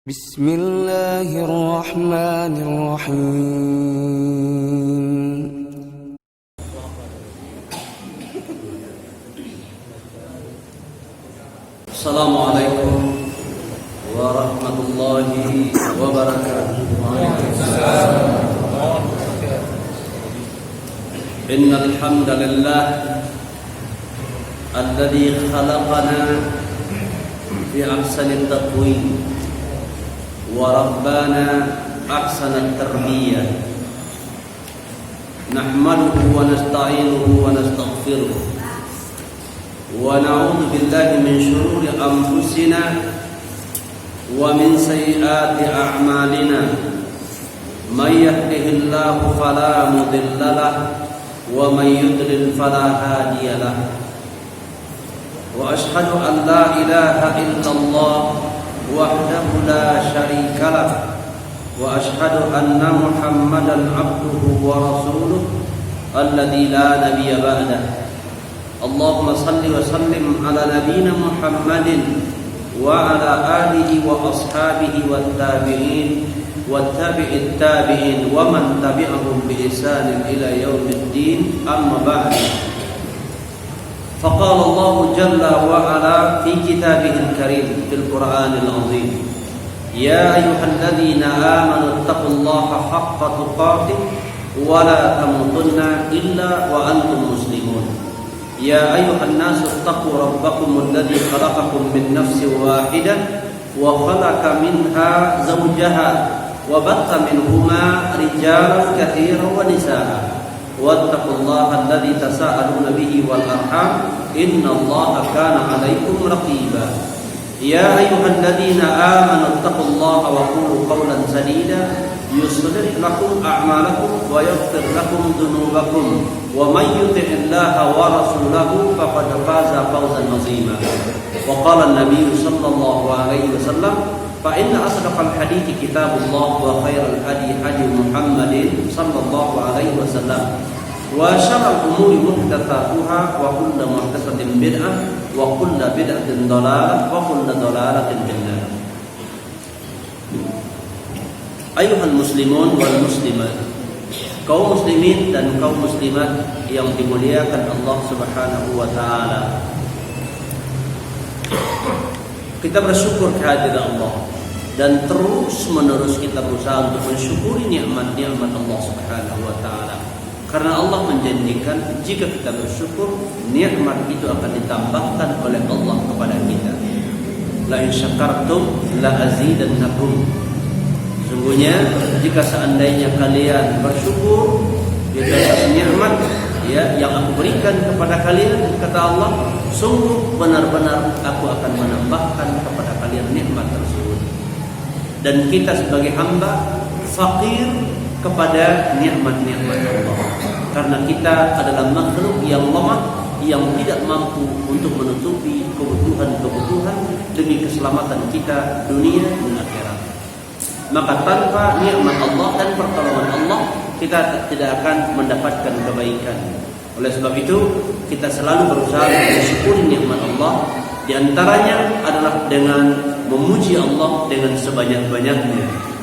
Bismillahirrahmanirrahim. Assalamualaikum warahmatullahi wabarakatuh. Innal hamdalillah alladzi khalaqana fi ahsani taqwim wa rabbana ahsana tarbiyah. Nahmaduhu wa nasta'inuhu wa nastaghfiruh wa na'udzu billahi min shururi anfusina wa min sayyiati a'malina. May yahdihillahu fala mudilla lahu wa may yudlil fala hadiya lahu. Wa ashhadu an la ilaha illallah wahdahu la syarika lahu wa ashhadu anna Muhammadan abduhu wa rasuluh alladzi la nabiyya ba'dahu. Allahumma salli wa sallim ala nabiyyina Muhammadin wa ala alihi wa ashabihi wat tabi'in wat tabi'it tabi'in wa man tabi'ahum bi ihsanin ila yaumiddin. Amma ba'd. Faqala Allah jalla wa ala fi kitabihil karim fil Qur'anil azim, ya ayyuhalladzina amanu taqullaha haqqa tuqatih wa la tamutunna illa wa antum muslimun. Ya ayyuhan nasu taqu rabbakum alladzi khalaqakum min nafsin wahidah wa khalaqa minha zawjaha wa batha minhuma rijalan katsiran wa nisaa. Wattaqullaha alladzi tasaaluna bihi wal arham innallaha kana 'alaikum raqiba. Ya ayyuhalladzina amanu taqullaha wa qulu qawlan sadida yuslih lakum a'malakum wa yaghfir lakum dhunubakum wa may yuti'illaha wa rasulahu faqad faza fawzan 'azima. Wa qala an-nabiy sallallahu alaihi wasallam, fa inna asdaqal hadithi kitabullah wa khairal hadi hadi Muhammadin sallallahu alaihi wasallam wa syarrul umuri muhdatsatuha wa kullu muhdatsatin bid'ah wa kullu bid'atin dhalalah wa kullu dhalalatin finnar. Ayuhal muslimun wal muslimat, kaum muslimin dan kaum muslimat yang dimuliakan Allah Subhanahu wa taala. Kita bersyukur kehadiran Allah dan terus menerus kita berusaha untuk mensyukuri nikmat-nikmat Allah Subhanahu wa taala. Karena Allah menjanjikan jika kita bersyukur, nikmat itu akan ditambahkan oleh Allah kepada kita. La in syakartum la azidannakum. Sungguhnya jika seandainya kalian bersyukur atas nikmat yang aku berikan kepada kalian, kata Allah, sungguh benar-benar aku akan menambahkan kepada kalian nikmat tersebut. Dan kita sebagai hamba fakir kepada nikmat-nikmat Allah, karena kita adalah makhluk yang lemah, yang tidak mampu untuk menutupi kebutuhan-kebutuhan demi keselamatan kita dunia dan akhirat. Maka tanpa nikmat Allah dan pertolongan Allah, kita tidak akan mendapatkan kebaikan. Oleh sebab itu, kita selalu berusaha mensyukuri nikmat Allah. Di antaranya adalah dengan memuji Allah dengan sebanyak-banyaknya.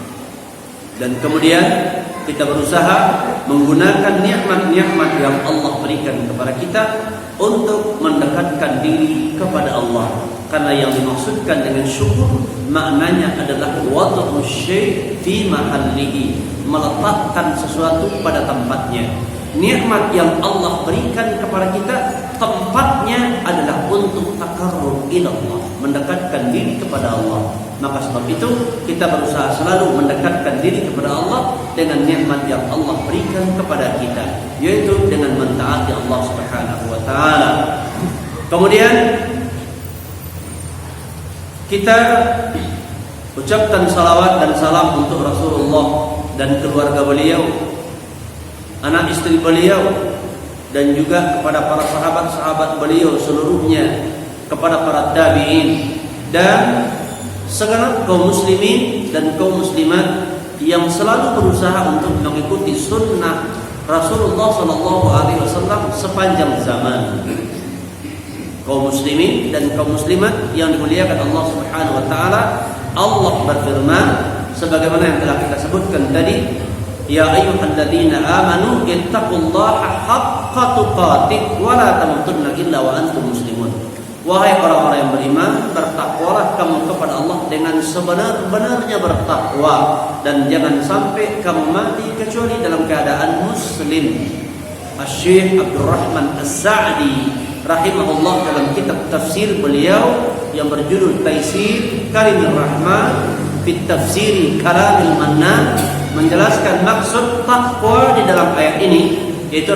Dan kemudian kita berusaha menggunakan nikmat-nikmat yang Allah berikan kepada kita untuk mendekatkan diri kepada Allah. Karena yang dimaksudkan dengan syukur maknanya adalah wad'u syai' fi mahallihi, meletakkan sesuatu pada tempatnya. Nikmat yang Allah berikan kepada kita tempatnya adalah untuk taqarrub ila Allah, mendekatkan diri kepada Allah. Maka sebab itu kita berusaha selalu mendekatkan diri kepada Allah dengan nikmat yang Allah berikan kepada kita, yaitu dengan mentaati Allah Subhanahu wa taala. Kemudian kita ucapkan salawat dan salam untuk Rasulullah dan keluarga beliau, anak istri beliau, dan juga kepada para sahabat-sahabat beliau seluruhnya, kepada para tabi'in dan segenap kaum muslimin dan kaum muslimat yang selalu berusaha untuk mengikuti sunnah Rasulullah SAW sepanjang zaman. Kaum muslimin dan kaum muslimat yang dimuliakan Allah Subhanahu wa taala, Allah berfirman sebagaimana yang telah kita sebutkan tadi, ya ayyuhalladzina amanu ittaqullaha haqqa tuqatih wa la tamutunna illa wa antum muslimun. Wahai orang-orang yang beriman, bertakwalah kamu kepada Allah dengan sebenar-benarnya bertakwa, dan jangan sampai kamu mati kecuali dalam keadaan muslim. Asy-Syaikh Abdurrahman As-Sa'di rahimahullah dalam kitab tafsir beliau yang berjudul Taisir Karimur Rahman fi Tafsiri Kalamil Mannan menjelaskan maksud takwa di dalam ayat ini, yaitu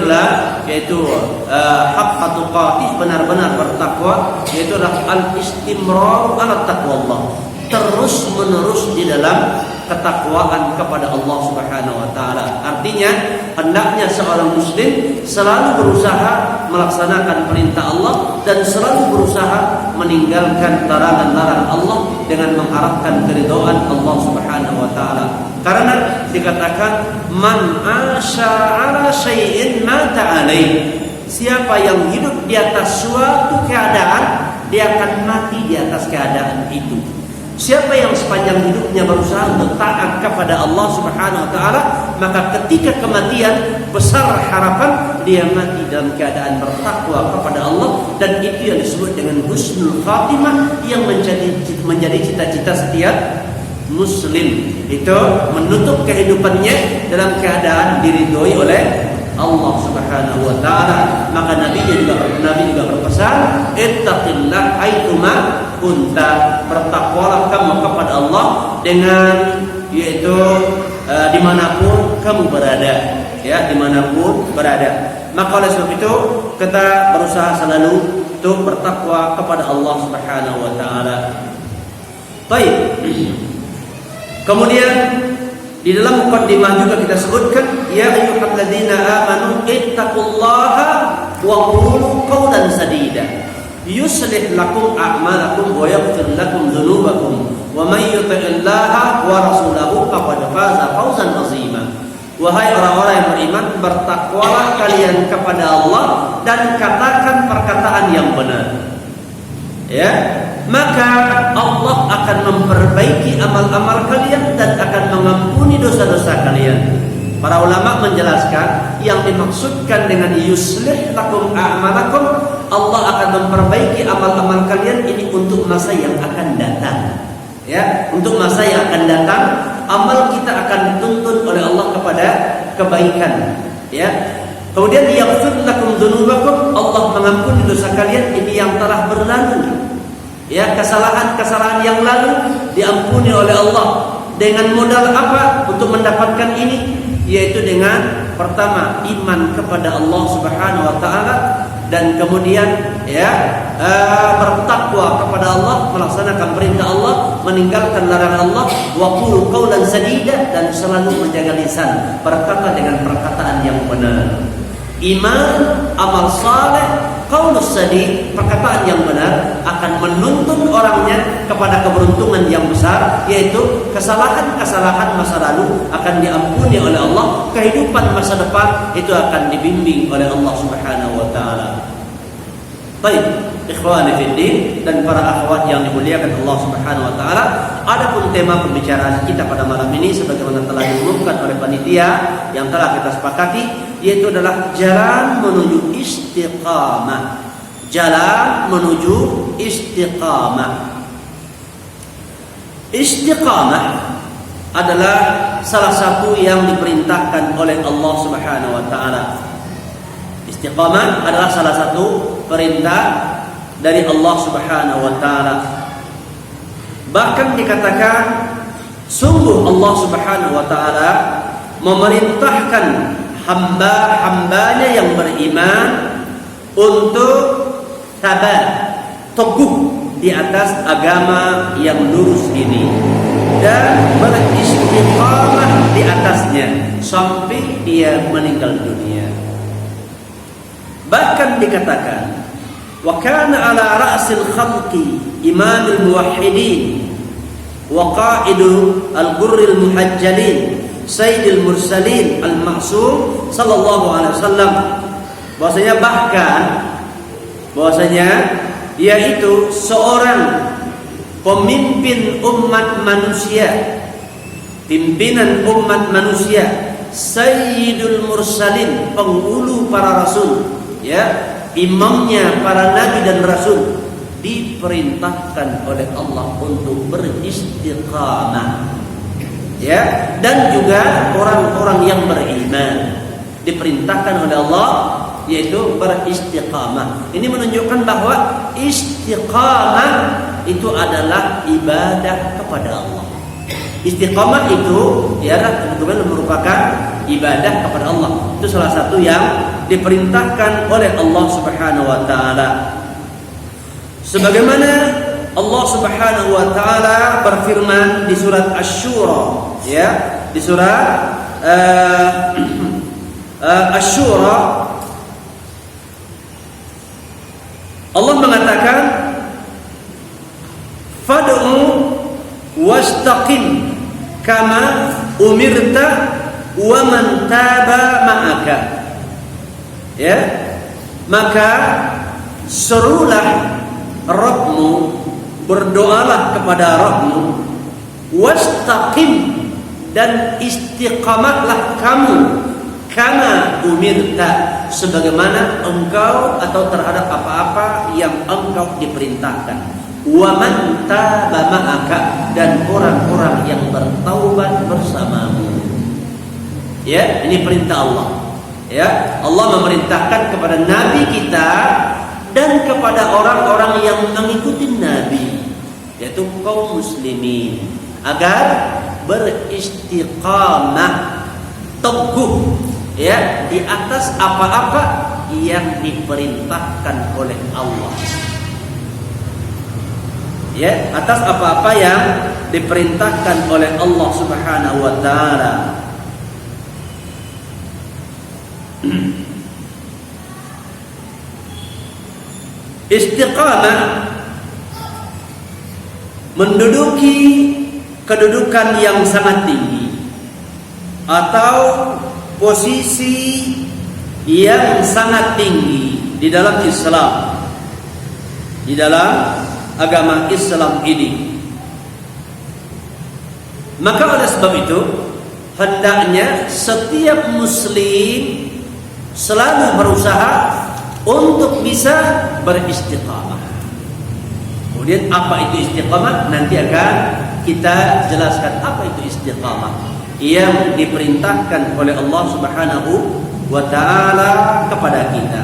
haqqa tuqatih, benar-benar bertakwa, yaitu al-istimrar ala taqwallah, terus menerus di dalam ketakwaan kepada Allah Subhanahu wa taala. Artinya, hendaknya seorang muslim selalu berusaha melaksanakan perintah Allah dan selalu berusaha meninggalkan larangan-larangan Allah dengan mengharapkan keridhaan Allah Subhanahu wa taala. Karena dikatakan man asya ala syai'in mata alaih. Siapa yang hidup di atas suatu keadaan, dia akan mati di atas keadaan itu. Siapa yang sepanjang hidupnya berusaha untuk taat kepada Allah Subhanahu wa taala, maka ketika kematian besar harapan dia mati dalam keadaan bertakwa kepada Allah, dan itu yang disebut dengan husnul khatimah yang menjadi cita-cita setiap muslim. Itu menutup kehidupannya dalam keadaan diridhoi oleh Allah Subhanahu wa taala. Maka Nabi juga berpesan, ittaqillah aitsuma kunta, bertakwalah kamu kepada Allah dengan yaitu dimanapun kamu berada, ya, dimanapun berada. Maka oleh sebab itu kita berusaha selalu untuk bertakwa kepada Allah Subhanahu wa taala. Baik. Kemudian di dalam mukaddimah juga kita sebutkan, ya ayyuhalladzina amanu ittaqullaha wa qulu qawlan sadida yuslih lakum a'malakum wa yaghfir lakum dzunubakum wa may yuti'illaha wa rasulahu faqad faza fawzan 'azima. Wahai orang-orang yang beriman, bertakwalah kalian kepada Allah dan katakan perkataan yang benar. Ya, maka Allah akan memperbaiki amal-amal kalian dan akan mengampuni dosa-dosa kalian. Para ulama menjelaskan yang dimaksudkan dengan yuslih lakum a'malakum, Allah akan memperbaiki amal-amal kalian ini untuk masa yang akan datang. Ya, untuk masa yang akan datang, amal kita akan dituntun oleh Allah kepada kebaikan. Ya. Kemudian yaghfir lakum dzunubakum, Allah mengampuni dosa kalian ini yang telah berlalu. Ya, kesalahan-kesalahan yang lalu diampuni oleh Allah. Dengan modal apa untuk mendapatkan ini? Yaitu dengan pertama iman kepada Allah Subhanahu wa taala, dan kemudian bertakwa kepada Allah, melaksanakan perintah Allah, meninggalkan larangan Allah, wa qulu qawlan sadida, dan selalu menjaga lisan, berkata dengan perkataan yang benar. Iman, amal saleh, qaulus sadid, perkataan yang benar akan menuntun orangnya kepada keberuntungan yang besar, yaitu kesalahan-kesalahan masa lalu akan diampuni oleh Allah, kehidupan masa depan itu akan dibimbing oleh Allah Subhanahu wa taala. Baik, ikhwani fiddin dan para akhwat yang dimuliakan Allah Subhanahu wa taala, adapun tema pembicaraan kita pada malam ini sebagaimana telah diumumkan oleh panitia yang telah kita sepakati, yaitu adalah jalan menuju istiqamah. Jalan menuju istiqamah. Istiqamah adalah salah satu yang diperintahkan oleh Allah Subhanahu wa taala. Istiqamah adalah salah satu perintah dari Allah Subhanahu wa taala. Bahkan dikatakan sungguh Allah Subhanahu wa taala memerintahkan hamba-hambanya yang beriman untuk sabar, teguh di atas agama yang lurus ini dan beristiqamah di atasnya sampai dia meninggal dunia. Bahkan dikatakan wa kana ala ra'sil khalqi imamul muwahhidin wa qa'idu al-ghurril muhajjalin sayyidil mursalin al-ma'sum sallallahu alaihi wasallam, bahwasanya dia itu seorang pemimpin umat manusia, pimpinan umat manusia, Sayyidul Mursalin, penghulu para rasul, ya, imamnya para nabi dan rasul, diperintahkan oleh Allah untuk beristiqamah, ya, dan juga orang-orang yang beriman diperintahkan oleh Allah yaitu beristiqamah. Ini menunjukkan bahwa istiqamah itu adalah ibadah kepada Allah. Istiqamah itu ialah betul-betul merupakan ibadah kepada Allah. Itu salah satu yang diperintahkan oleh Allah Subhanahu wa taala. Sebagaimana Allah Subhanahu wa taala berfirman di surat Asy-Syura, ya, di surat Asy-Syura, Allah mengatakan fad'u wastaqim kama umirta wa man taba ma'aka, ya, maka serulah Rabbmu, berdoalah kepada Rabbmu, wastaqim, dan istiqamatlah kamu, kama umirta, sebagaimana engkau atau terhadap apa-apa yang engkau diperintahkan, wa man taba ma'aka, dan orang-orang yang bertaubat bersamamu. Ya, ini perintah Allah. Ya, Allah memerintahkan kepada nabi kita dan kepada orang-orang yang mengikuti nabi, yaitu kaum muslimin, agar beristiqamah, teguh, ya, di atas apa-apa yang diperintahkan oleh Allah. Ya, atas apa-apa yang diperintahkan oleh Allah Subhanahu wa taala. Istiqamah menduduki kedudukan yang sangat tinggi atau posisi yang sangat tinggi di dalam Islam, di dalam agama Islam ini. Maka oleh sebab itu hendaknya setiap muslim selalu berusaha untuk bisa beristiqamah. Kemudian apa itu istiqamah? Nanti akan kita jelaskan apa itu istiqamah yang diperintahkan oleh Allah Subhanahu wa taala kepada kita.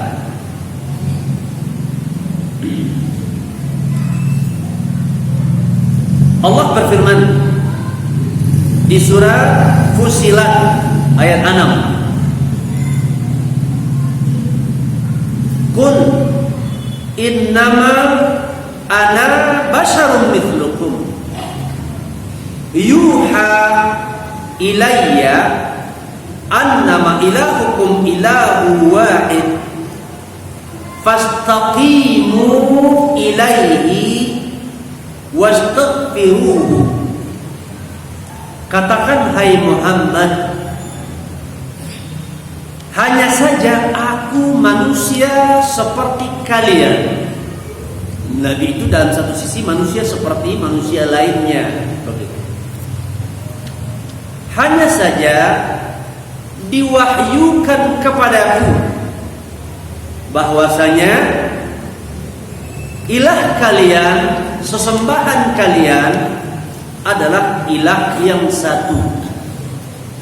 Allah berfirman di surah Fussilat ayat 6. Qul innama ana basyarum mithlukum yuha ilayya annama ilahukum ilahu wahid fastaqimu ilaihi wastaghfiruhu. Katakan, hai Muhammad, hanya saja aku manusia seperti kalian. Nabi itu dalam satu sisi manusia seperti manusia lainnya. Hanya saja diwahyukan kepadaku bahwasanya ilah kalian, sesembahan kalian adalah ilah yang satu.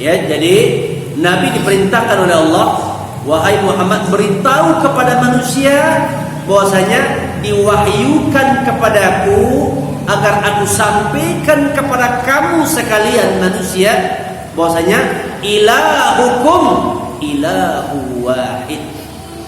Ya, jadi Nabi diperintahkan oleh Allah, wahai Muhammad, beritahu kepada manusia bahwasanya diwahyukan kepadaku agar aku sampaikan kepada kamu sekalian manusia bahwasanya ilahukum ilahu wahid,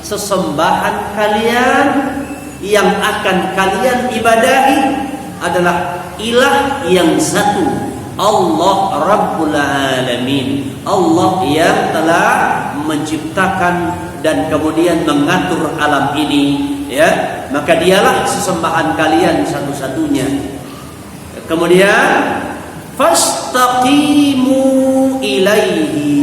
sesembahan kalian yang akan kalian ibadahi adalah ilah yang satu, Allah Rabbul Alamin, Allah yang telah menciptakan dan kemudian mengatur alam ini, ya, maka dialah sesembahan kalian satu-satunya. Kemudian fastaqimu ilaihi,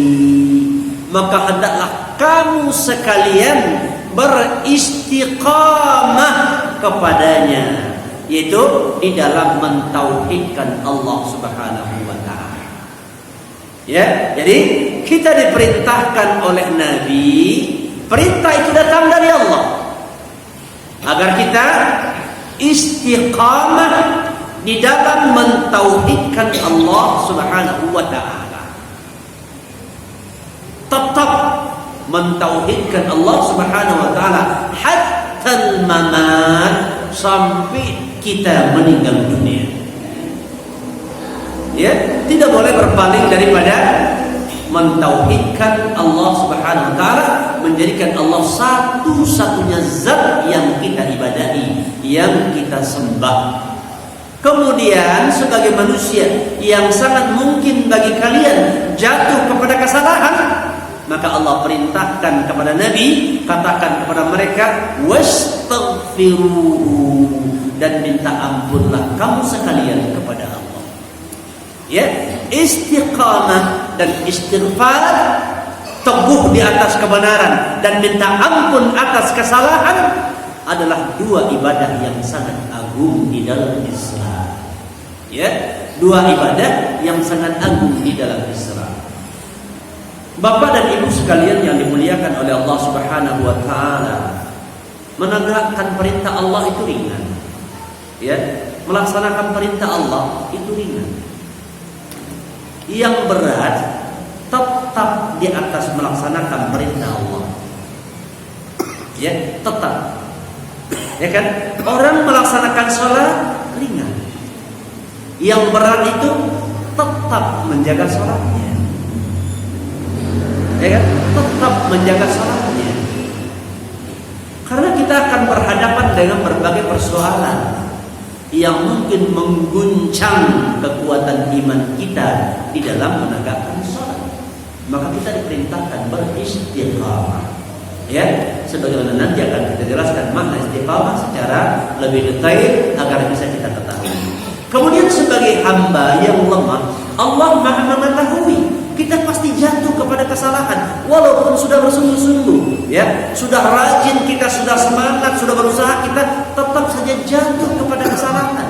maka hendaklah kamu sekalian beristiqamah kepadanya. yaitu di dalam mentauhidkan Allah Subhanahu wa taala. Ya, jadi kita diperintahkan oleh Nabi, perintah itu datang dari Allah agar kita istiqamah di dalam mentauhidkan Allah Subhanahu wa taala. Tetap mentauhidkan Allah Subhanahu wa taala hatta al-mamat, sampai kita meninggal dunia. Ya, tidak boleh berpaling daripada mentauhidkan Allah Subhanahu wa taala, menjadikan Allah satu-satunya zat yang kita ibadahi, yang kita sembah. Kemudian sebagai manusia yang sangat mungkin bagi kalian jatuh kepada kesalahan, maka Allah perintahkan kepada Nabi, katakan kepada mereka, wastaghfiruhu, dan minta ampunlah kamu sekalian kepada Allah. Ya, istiqamah dan istighfar, teguh di atas kebenaran dan minta ampun atas kesalahan adalah dua ibadah yang sangat agung di dalam Islam. Ya, dua ibadah yang sangat agung di dalam Islam. Bapak dan Ibu sekalian yang dimuliakan oleh Allah Subhanahu wa taala, menegakkan perintah Allah itu ringan. Ya, melaksanakan perintah Allah itu ringan. Yang berat tetap di atas melaksanakan perintah Allah. Ya, tetap. Ya kan? Orang melaksanakan sholat ringan. Yang berat itu tetap menjaga sholatnya. Ya kan? Tetap menjaga sholatnya. Karena kita akan berhadapan dengan berbagai persoalan yang mungkin mengguncang kekuatan iman kita di dalam menegakkan sholat. Maka kita diperintahkan beristiqamah. Ya, sebagaimana nanti akan kita jelaskan makna istiqamah secara lebih detail agar bisa kita ketahui. Kemudian sebagai hamba yang lemah, Allah Maha mengetahui kita pasti jatuh kepada kesalahan, walaupun sudah bersungguh-sungguh, ya, sudah rajin kita, sudah semangat, sudah berusaha, kita tetap saja jatuh kepada kesalahan.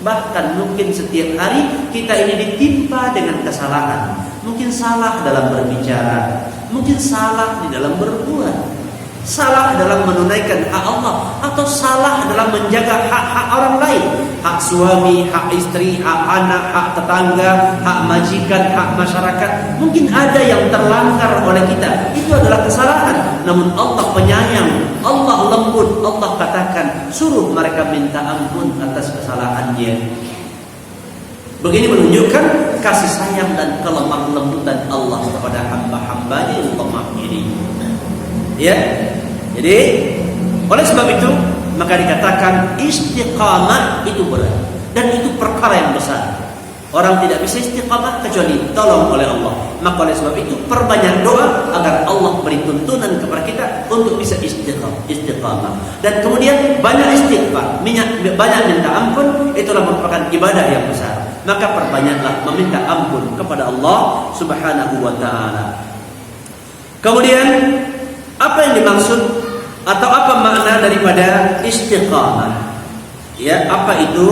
Bahkan mungkin setiap hari kita ini ditimpa dengan kesalahan. Mungkin salah dalam berbicara, mungkin salah di dalam berbuat, salah dalam menunaikan hak Allah, atau salah dalam menjaga hak-hak orang lain, hak suami, hak istri, hak anak, hak tetangga, hak majikan, hak masyarakat. Mungkin ada yang terlanggar oleh kita, itu adalah kesalahan. Namun Allah penyayang, Allah lembut, Allah katakan suruh mereka minta ampun atas kesalahannya. Begini menunjukkan kasih sayang dan kelemah lembutan Allah kepada hamba-hambanya yang lemah ini. Ya, jadi oleh sebab itu maka dikatakan istiqamah itu berat dan itu perkara yang besar. Orang tidak bisa istiqamah kecuali tolong oleh Allah. Maka oleh sebab itu perbanyak doa agar Allah beri tuntunan kepada kita untuk bisa istiqamah. Dan kemudian banyak istighfar, banyak minta ampun, itulah merupakan ibadah yang besar. Maka perbanyaklah meminta ampun kepada Allah Subhanahu wa taala. Kemudian apa yang dimaksud atau apa makna daripada istiqamah? Ya, apa itu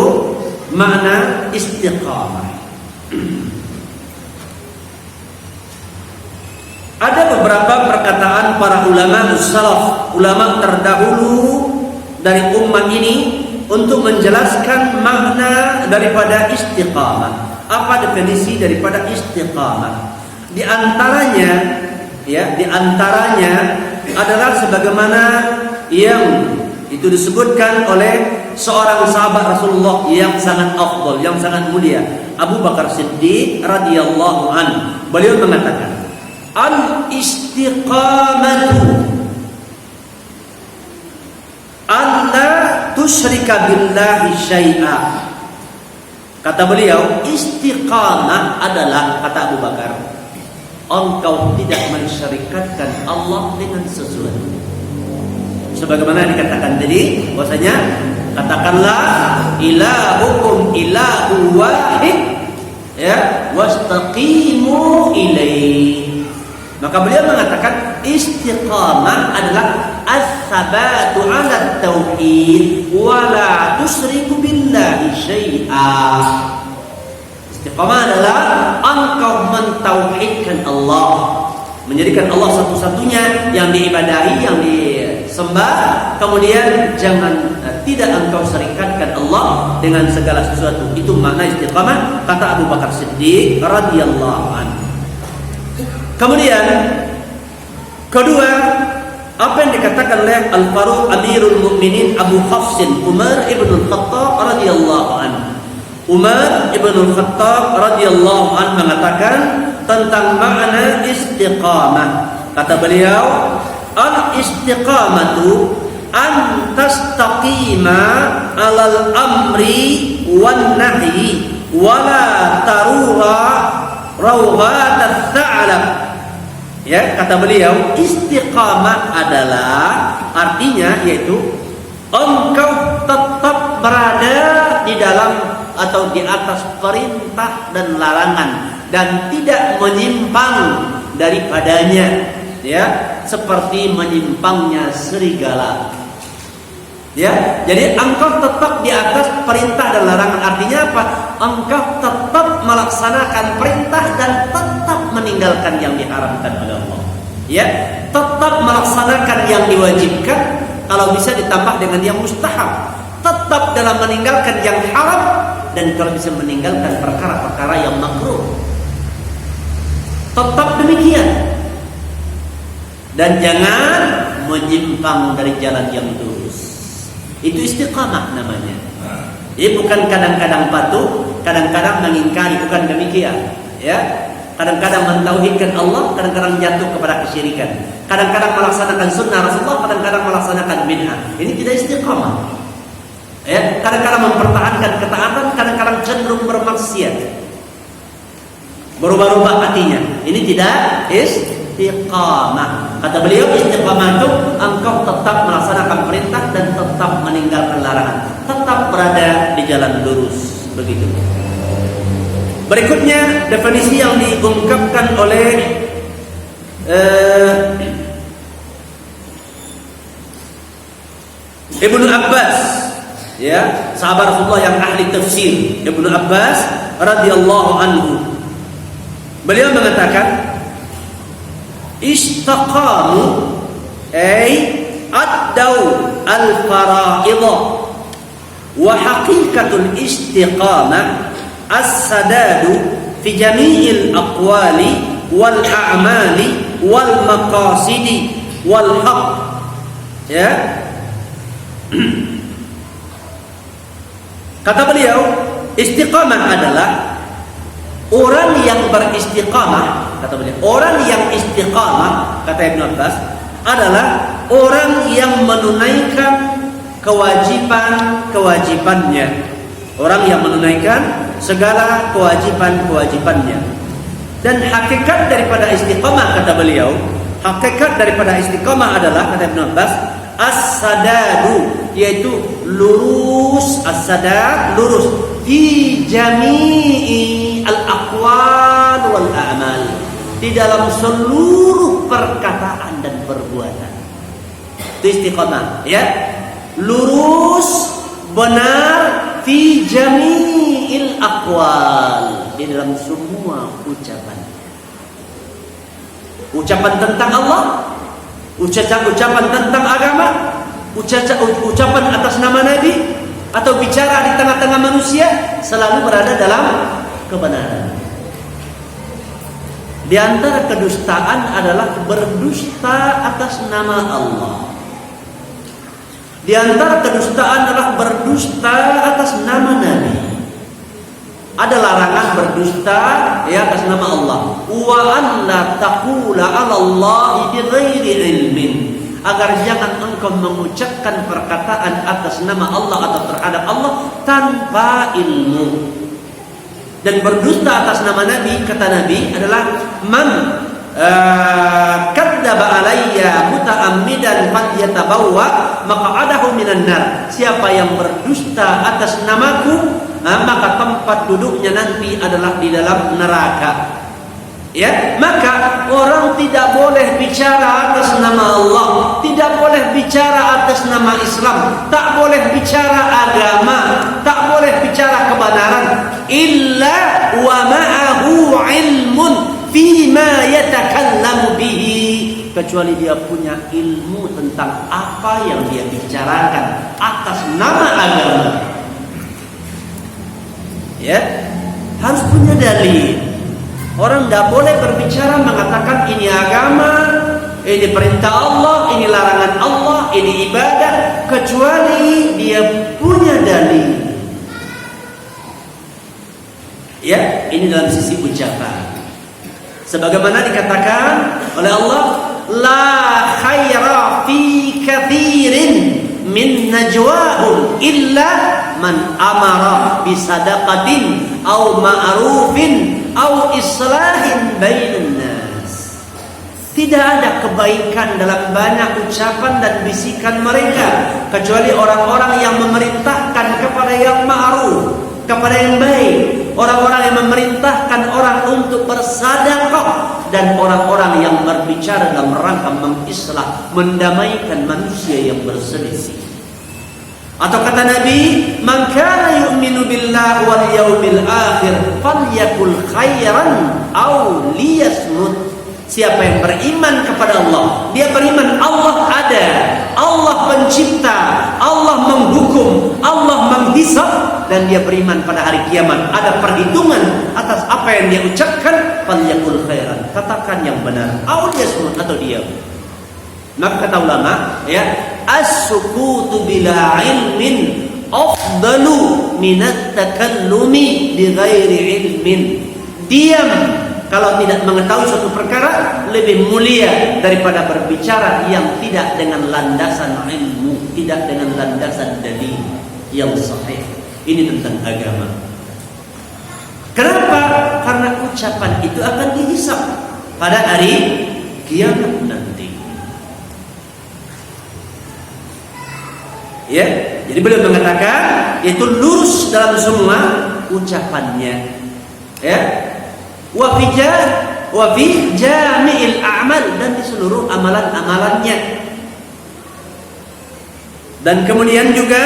makna istiqamah? Ada beberapa perkataan para ulama salaf, ulama terdahulu dari umat ini untuk menjelaskan makna daripada istiqamah. Apa definisi daripada istiqamah? Di antaranya adalah sebagaimana yang itu disebutkan oleh seorang sahabat Rasulullah yang sangat afdal, yang sangat mulia, Abu Bakar Siddiq radhiyallahu anhu. Beliau mengatakan, al-istiqamatu alla tusyrika billahi syai'a. Kata beliau, istiqamah adalah, kata Abu Bakar, engkau tidak mensyarikatkan Allah dengan sesuatu. Sebagaimana dikatakan tadi, bahwasanya katakanlah ilahukum ilahu wahid, ya, wastaqimu ilaihi. Maka beliau mengatakan istiqamah adalah as-sabatu 'ala tauhid wa la tusyriku billahi syai'a. Istiqamah adalah engkau mentauhidkan Allah, menjadikan Allah satu-satunya yang diibadahi, yang disembah, kemudian tidak engkau serikatkan Allah dengan segala sesuatu. Itu makna istiqamah, kata Abu Bakar Siddiq radhiyallahu anhu. Kemudian kedua, apa yang dikatakan oleh Al-Faruq Amirul Mukminin Abu Hafsin Umar ibn Khattab radhiyallahu anhu. Umar ibn Khattab radhiyallahu anhu mengatakan tentang makna istiqamah. Kata beliau, al-istiqamatu an tastaqima 'alal amri wan nahyi wa la taruha rawhat ats-tsa'lab. Ya, kata beliau, istiqamah adalah artinya yaitu engkau tetap berada di dalam atau di atas perintah dan larangan dan tidak menyimpang daripadanya, ya, seperti menyimpangnya serigala. Ya, jadi engkau tetap di atas perintah dan larangan. Artinya apa? Engkau tetap melaksanakan perintah dan tetap meninggalkan yang diharamkan oleh Allah. Ya, tetap melaksanakan yang diwajibkan, kalau bisa ditambah dengan yang mustahab. Tetap dalam meninggalkan yang haram dan kalau bisa meninggalkan perkara-perkara yang makruh. Tetap demikian. Dan jangan menyimpang dari jalan yang lurus. Itu istiqamah namanya. Jadi bukan kadang-kadang patuh, kadang-kadang mengingkari, bukan demikian. Ya, kadang-kadang mentauhidkan Allah, kadang-kadang jatuh kepada kesyirikan. Kadang-kadang melaksanakan sunnah Rasulullah, kadang-kadang melaksanakan bid'ah. Ini tidak istiqamah. Ya, kadang-kadang mempertahankan ketaatan, kadang-kadang cenderung bermaksiat. Berubah-ubah hatinya. Ini tidak istiqamah. Kata beliau, istiqamah itu engkau tetap melaksanakan perintah dan tetap meninggalkan larangan. Tetap berada di jalan lurus. Begitu. Berikutnya definisi yang diungkapkan oleh Ibnu Abbas, ya, sahabat Rasulullah yang ahli tafsir, Ibnu Abbas radhiyallahu anhu. Beliau mengatakan istaqamu ay addau al-fara'idha wa haqiqatul istiqamah as-sadadu fi jami'il aqwali wal a'mali wal maqasidi wal haqq. Ya. Kata beliau, istiqamah adalah orang yang beristiqamah. Kata beliau, orang yang istiqamah, kata Ibnu Abbas, adalah orang yang menunaikan kewajiban-kewajibannya. Orang yang menunaikan segala kewajiban-kewajibannya. Dan hakikat daripada istiqamah, kata beliau, hakikat daripada istiqamah adalah, kata Ibnu Abbas, as-sadadu, yaitu lurus. As-sadad, lurus fi jami'i al-aqwal wal a'mal, di dalam seluruh perkataan dan perbuatan. Itu istiqamah, ya. Lurus, benar fi jami'il aqwal, di dalam semua ucapan. Ucapan tentang Allah, ucapan tentang agama, ucapan atas nama Nabi, atau bicara di tengah-tengah manusia, selalu berada dalam kebenaran. Di antara kedustaan adalah berdusta atas nama Allah. Di antara kedustaan adalah berdusta atas nama Nabi. Ada larangan berdusta, ya, atas nama Allah. Wa an la taqula 'ala Allahi bighairi ilmin, agar jangan engkau mengucapkan perkataan atas nama Allah atau terhadap Allah tanpa ilmu. Dan berdusta atas nama Nabi, kata Nabi, adalah man kadzdzaba alayya muta'ammidan falyatabawwa maq'adahu minan nar. Siapa yang berdusta atas namaku, maka tempat duduknya nanti adalah di dalam neraka. Ya, maka orang tidak boleh bicara atas nama Allah, tidak boleh bicara atas nama Islam, tak boleh bicara agama, tak boleh bicara kebenaran illa wa ma'ahu ilmun fima yatakallamu bihi, kecuali dia punya ilmu tentang apa yang dia bicarakan atas nama agama. Ya, harus punya dalil. Orang tidak boleh berbicara mengatakan ini agama, ini perintah Allah, ini larangan Allah, ini ibadah, kecuali dia punya dalil. Ya, ini dalam sisi ucapan. Sebagaimana dikatakan oleh Allah, la khaira fi katsirin min najwahum illa man amara bisadaqatin aw ma'rufin aw islahin bainan nas. Tidak ada kebaikan dalam banyak ucapan dan bisikan mereka kecuali orang-orang yang memerintahkan kepada yang ma'ruf, kepada yang baik, orang-orang yang memerintahkan orang untuk bersedekah, dan orang-orang yang berbicara dalam rangka mengislah, mendamaikan manusia yang berselisih. Atau kata Nabi, man kana yu'minu billahi wal yaumil akhir falyakul khairan aw liyasmut. Siapa yang beriman kepada Allah, dia beriman Allah ada, Allah pencipta, Allah menghukum, Allah menghisab, dan dia beriman pada hari kiamat ada perhitungan atas apa yang dia ucapkan, falyakul khairan, katakan yang benar, aw liyasmut, atau diam. Maka kata ulama, ya, as-sukutu bila ilmin afdalu minat takallumi bi ghairi ilmin. Diam kalau tidak mengetahui suatu perkara lebih mulia daripada berbicara yang tidak dengan landasan ilmu, tidak dengan landasan dalil yang sahih. Ini tentang agama. Kenapa? Karena ucapan itu akan dihisab pada hari kiamat nanti. Ya, jadi beliau mengatakan itu lurus dalam semua ucapannya. Ya, wa fi jami'il a'mal, dan di seluruh amalan-amalannya. Dan kemudian juga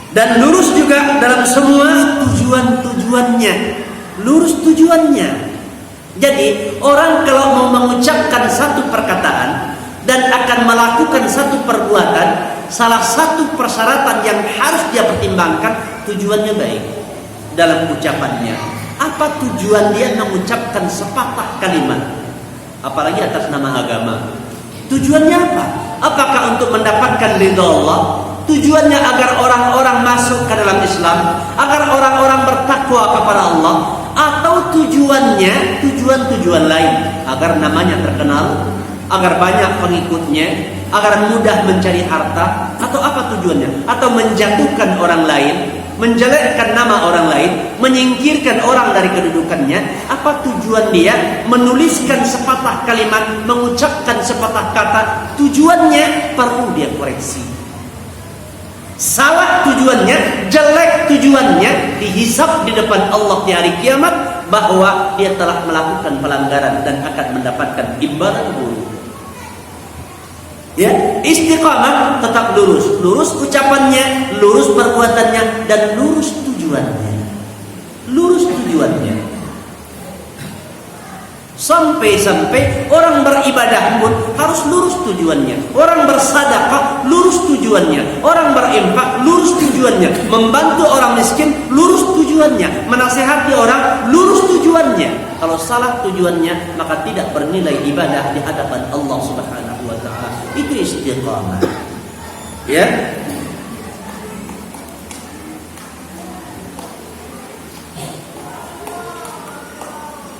dan lurus juga dalam semua tujuan-tujuannya, lurus tujuannya. Jadi orang kalau mau mengucapkan satu perkataan dan akan melakukan satu perbuatan, salah satu persyaratan yang harus dia pertimbangkan tujuannya baik dalam ucapannya. Apa tujuan dia mengucapkan sepatah kalimat, apalagi atas nama agama? Tujuannya apa? Apakah untuk mendapatkan ridha Allah? Tujuannya agar orang-orang masuk ke dalam Islam, agar orang-orang bertakwa kepada Allah, atau tujuannya tujuan lain, agar namanya terkenal, agar banyak pengikutnya, agar mudah mencari harta, atau apa tujuannya? Atau menjatuhkan orang lain, menjelekkan nama orang lain, menyingkirkan orang dari kedudukannya. Apa tujuan dia menuliskan sepatah kalimat, mengucapkan sepatah kata? Tujuannya perlu dia koreksi. Salah tujuannya, jelek tujuannya, dihisab di depan Allah di hari kiamat bahwa dia telah melakukan pelanggaran dan akan mendapatkan imbalan buruk. Ya, istiqamah tetap lurus, lurus ucapannya, lurus perbuatannya, dan lurus tujuannya. Lurus tujuannya. Sampai-sampai orang beribadah pun harus lurus tujuannya. Orang bersedekah lurus tujuannya. Orang berinfak lurus tujuannya. Membantu orang miskin lurus tujuannya. Menasihati orang lurus tujuannya. Kalau salah tujuannya, maka tidak bernilai ibadah di hadapan Allah Subhanahu wa taala. Itu istiqamah. Ya.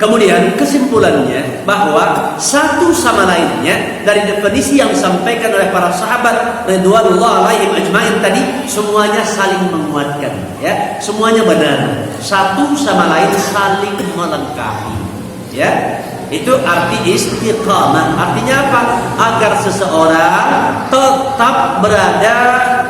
Kemudian kesimpulannya bahwa satu sama lainnya dari definisi yang disampaikan oleh para sahabat radhiyallahu alaihim ajmain tadi, semuanya saling menguatkan, ya, semuanya benar, satu sama lain saling melengkapi, ya. Itu arti istiqamah. Artinya apa? Agar seseorang tetap berada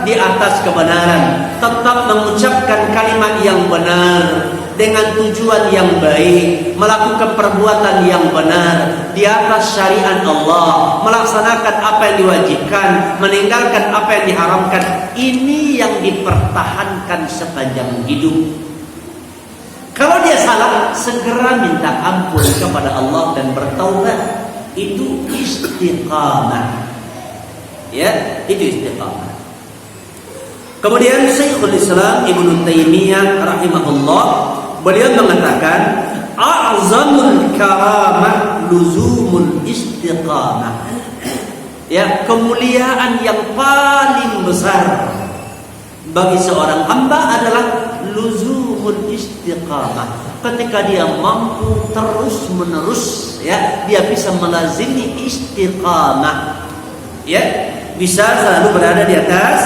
di atas kebenaran, tetap mengucapkan kalimat yang benar dengan tujuan yang baik, melakukan perbuatan yang benar di atas syariat Allah, melaksanakan apa yang diwajibkan, meninggalkan apa yang diharamkan. Ini yang dipertahankan sepanjang hidup. Kalau dia salah, segera minta ampun kepada Allah dan bertaubat. Itu istiqamah. Ya, itu istiqamah. Kemudian Syekhul Islam Ibnu Taimiyah rahimahullah, beliau mengatakan, a'zamul karamah luzumul istiqamah. Ya, kemuliaan yang paling besar bagi seorang hamba adalah luzumul istiqamah. Ketika dia mampu terus menerus, ya, dia bisa melazimi istiqamah, ya, bisa selalu berada di atas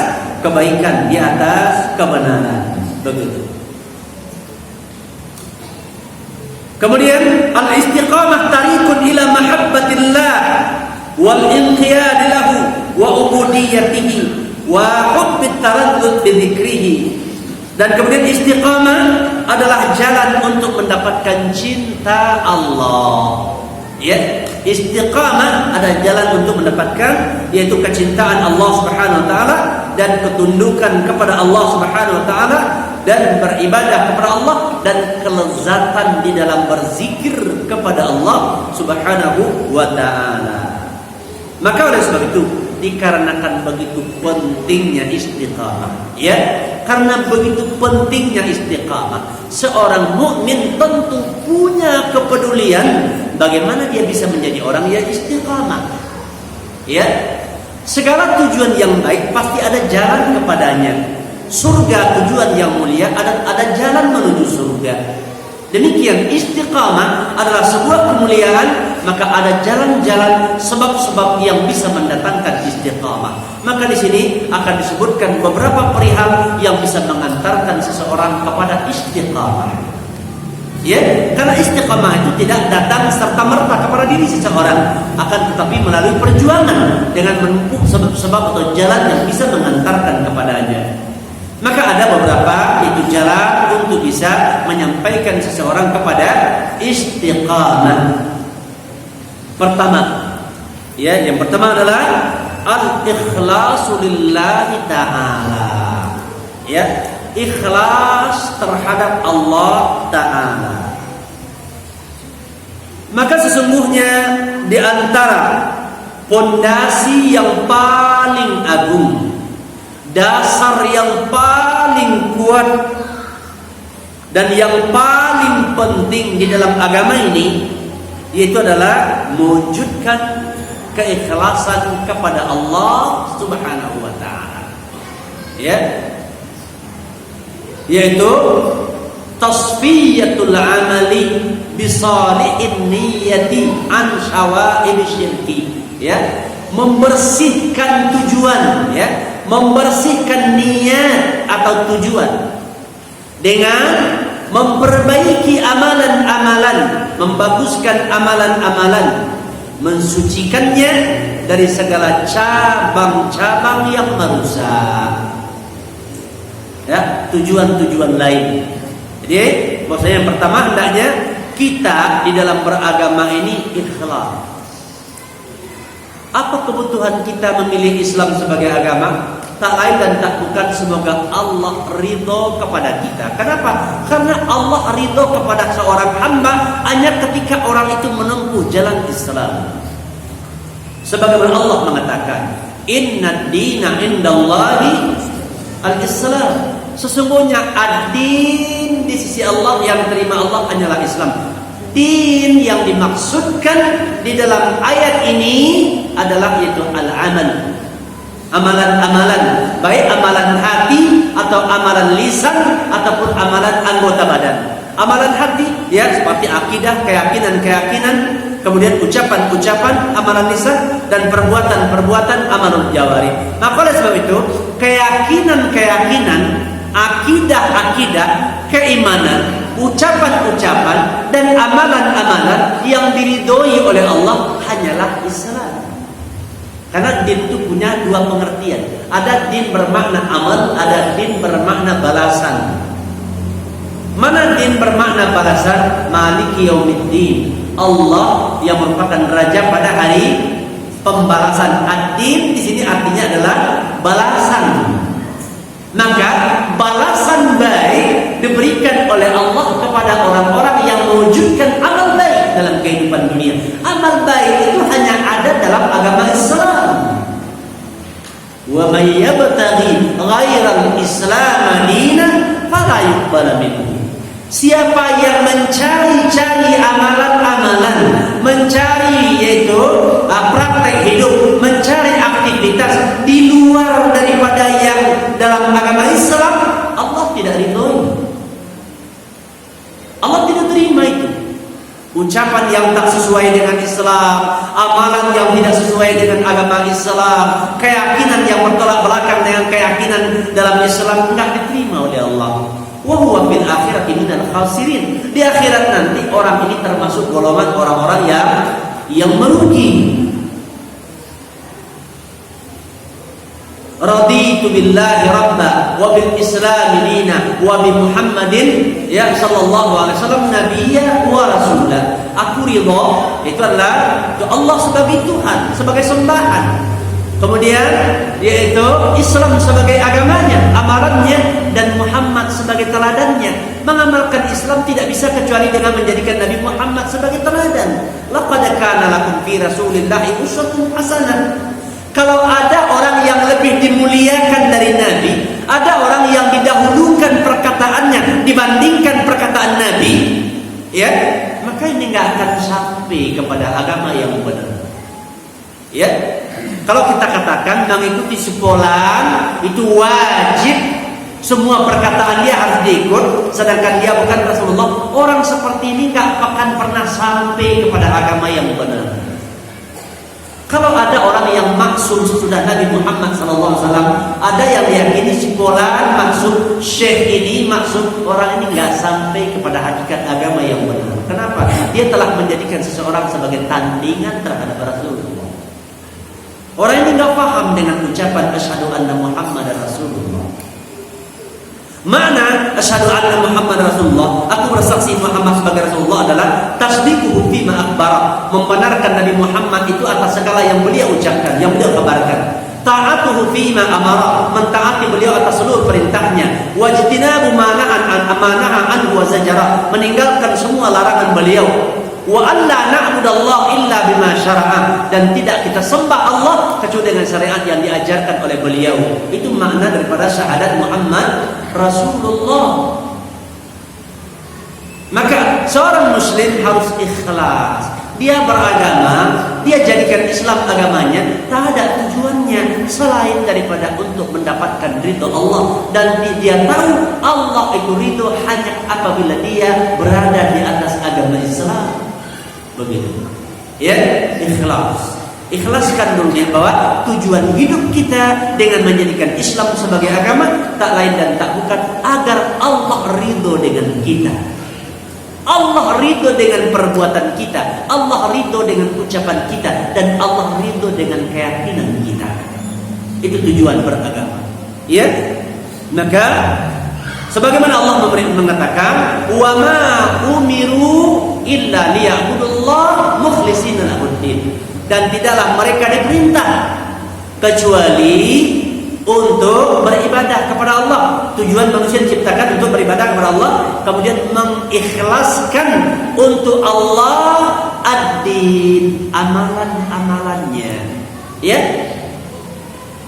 kebaikan, di atas kebenaran. Begitu. Kemudian al-istiqamah tariqun ila mahabbatillah wal inqiyad lahu wa ubudiyyatihi wa hubbit taraddud bi dzikrihi. Dan kemudian istiqamah adalah jalan untuk mendapatkan cinta Allah. Ya, istiqamah adalah jalan untuk mendapatkan, yaitu kecintaan Allah Subhanahu wa taala dan ketundukan kepada Allah Subhanahu wa taala dan beribadah kepada Allah dan kelezatan di dalam berzikir kepada Allah Subhanahu wa taala. Maka oleh sebab itu, dikarenakan begitu pentingnya istiqamah, ya, karena begitu pentingnya istiqamah, seorang mukmin tentu punya kepedulian bagaimana dia bisa menjadi orang yang istiqamah. Ya, segala tujuan yang baik pasti ada jalan kepadanya. Surga, tujuan yang mulia, ada jalan menuju surga. Demikian istiqamah adalah sebuah kemuliaan, maka ada jalan-jalan, sebab-sebab yang bisa mendatangkan istiqamah. Maka di sini akan disebutkan beberapa perihal yang bisa mengantarkan seseorang kepada istiqamah. Ya, karena istiqamah itu tidak datang serta-merta kepada diri seseorang, akan tetapi melalui perjuangan dengan menempuh sebab-sebab atau jalan yang bisa mengantarkan kepadanya. Maka ada beberapa itu jalan untuk bisa menyampaikan seseorang kepada istiqamah. Pertama, ya, yang pertama adalah al-ikhlasu lillahi ta'ala. Ya, ikhlas terhadap Allah Ta'ala. Maka sesungguhnya di antara pondasi yang paling agung, dasar yang paling kuat dan yang paling penting di dalam agama ini, yaitu adalah mewujudkan keikhlasan kepada Allah Subhanahu wa taala. Ya. Yaitu tasfiyatul amali bisalihin niyati an syawa'ib syirki. Ya, membersihkan tujuan, ya, membersihkan niat atau tujuan dengan memperbaiki amalan-amalan, membaguskan amalan-amalan, mensucikannya dari segala cabang-cabang yang merusak. Ya, tujuan-tujuan lain. Jadi, maksudnya yang pertama hendaknya kita di dalam beragama ini ikhlas. Apa kebutuhan kita memilih Islam sebagai agama? Tak lain dan tak bukan semoga Allah ridho kepada kita. Kenapa? Karena Allah ridho kepada seorang hamba hanya ketika orang itu menempuh jalan Islam. Sebagaimana Allah mengatakan, Inna dina indallahi al-Islam. Sesungguhnya ad-din di sisi Allah, yang terima Allah hanyalah Islam. Din yang dimaksudkan di dalam ayat ini adalah yaitu al-amal. Amalan-amalan, baik amalan hati atau amalan lisan ataupun amalan anggota badan. Amalan hati, ya, seperti akidah, keyakinan-keyakinan, kemudian ucapan-ucapan, amalan lisan, dan perbuatan-perbuatan amalul jawari. Maka oleh sebab itu, keyakinan-keyakinan, akidah-akidah, keimanan ucapan-ucapan dan amalan-amalan yang diridhoi oleh Allah hanyalah Islam. Karena din itu punya dua pengertian. Ada din bermakna amal, ada din bermakna balasan. Mana din bermakna balasan? Maliki yaumiddin. Allah yang merupakan raja pada hari pembalasan. Ad-din di sini artinya adalah balasan. Maka balasan baik diberikan oleh Allah kepada orang-orang yang mewujudkan amal baik dalam kehidupan dunia. Amal baik itu hanya ada dalam agama Islam. Wa may yabtaghi ghairal Islam dinan fala yuqbal minhu. Siapa yang mencari-cari amalan-amalan, mencari yaitu praktek hidup, mencari aktivitas di luar daripada yang dalam agama Islam, Allah tidak ridhoi. Allah tidak terima itu. Ucapan yang tak sesuai dengan Islam, amalan yang tidak sesuai dengan agama Islam, keyakinan yang bertolak belakang dengan keyakinan dalam Islam tidak diterima oleh Allah. Wa huwa fil akhirati minal khasirin. Di akhirat nanti orang ini termasuk golongan orang-orang yang merugi. Raditu billahi rabba wa bil islam dina wa bi Muhammadin ya sallallahu alaihi wasallam nabiyya wa rasula. Aku ridha itu adalah Allah sebagai Tuhan, sebagai sembahan. Kemudian yaitu Islam sebagai agamanya, amalannya, dan Muhammad sebagai teladannya. Mengamalkan Islam tidak bisa kecuali dengan menjadikan Nabi Muhammad sebagai teladan. Laqad kana lakum fi Rasulillahi uswatun hasanah. Kalau ada orang yang lebih dimuliakan dari Nabi, ada orang yang didahulukan perkataannya dibandingkan perkataan Nabi, ya, maka ini nggak akan sampai kepada agama yang benar. Ya, kalau kita katakan mengikuti sekolah itu wajib, semua perkataan dia harus diikut, sedangkan dia bukan Rasulullah, orang seperti ini nggak akan pernah sampai kepada agama yang benar. Kalau ada orang yang maksud sesudah Nabi Muhammad SAW, ada yang meyakini sekolah maksud syekh ini, maksud orang ini nggak sampai kepada hakikat agama yang benar. Kenapa? Dia telah menjadikan seseorang sebagai tandingan terhadap Rasulullah. Orang ini nggak paham dengan ucapan asyhadu anna Muhammadar Rasulullah. Makna asyhadu anna Muhammad Rasulullah, aku bersaksi Muhammad sebagai Rasulullah, adalah tasdiquhu fima akhbara, membenarkan Nabi Muhammad itu atas segala yang beliau ucapkan, yang beliau kabarkan. Ta'atuhu fima amara, mentaati beliau atas seluruh perintahnya. Wajtinabu manahan anhu wa zajara, meninggalkan semua larangan beliau. Wa alla na'budallaha illa bima syara'a, dan tidak kita sembah Allah kecuali dengan syariat yang diajarkan oleh beliau. Itu makna daripada syahadat Muhammad Rasulullah. Maka seorang muslim harus ikhlas. Dia beragama, dia jadikan Islam agamanya, tak ada tujuannya selain daripada untuk mendapatkan ridho Allah, dan dia tahu Allah itu ridho hanya apabila dia berada di atas agama Islam. Begitu. Ya, ikhlas. Ikhlaskan dulu bahwa tujuan hidup kita dengan menjadikan Islam sebagai agama tak lain dan tak bukan agar Allah ridho dengan kita. Allah ridho dengan perbuatan kita, Allah ridho dengan ucapan kita, dan Allah ridho dengan keyakinan kita. Itu tujuan beragama. Ya. Maka sebagaimana Allah mengatakan, "Wa ma umiru illa liya'budullah mukhlishina lahuddin." Dan tidaklah mereka diperintah kecuali untuk beribadah kepada Allah. Tujuan manusia diciptakan untuk beribadah kepada Allah, kemudian mengikhlaskan untuk Allah ad-din, amalan-amalannya. Ya.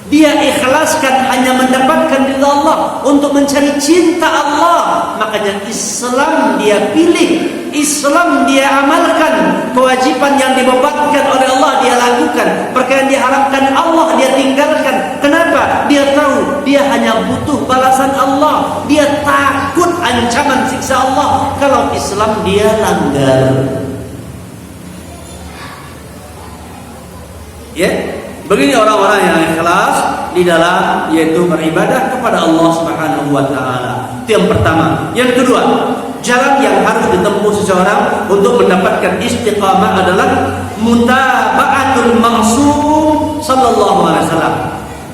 Dia ikhlaskan hanya mendapatkan ridha Allah, untuk mencari cinta Allah. Makanya Islam dia pilih, Islam dia amalkan, kewajiban yang dibebankan oleh Allah dia lakukan, perkara yang diharamkan Allah dia tinggalkan. Kenapa? Dia tahu dia hanya butuh balasan Allah, dia takut ancaman siksa Allah kalau Islam dia langgar. Ya. Begini orang-orang yang ikhlas di dalam yaitu beribadah kepada Allah Subhanahu wa taala. Itu yang pertama. Yang kedua, jalan yang harus ditempuh seseorang untuk mendapatkan istiqamah adalah mutaba'atul ma'sum sallallahu alaihi wasallam.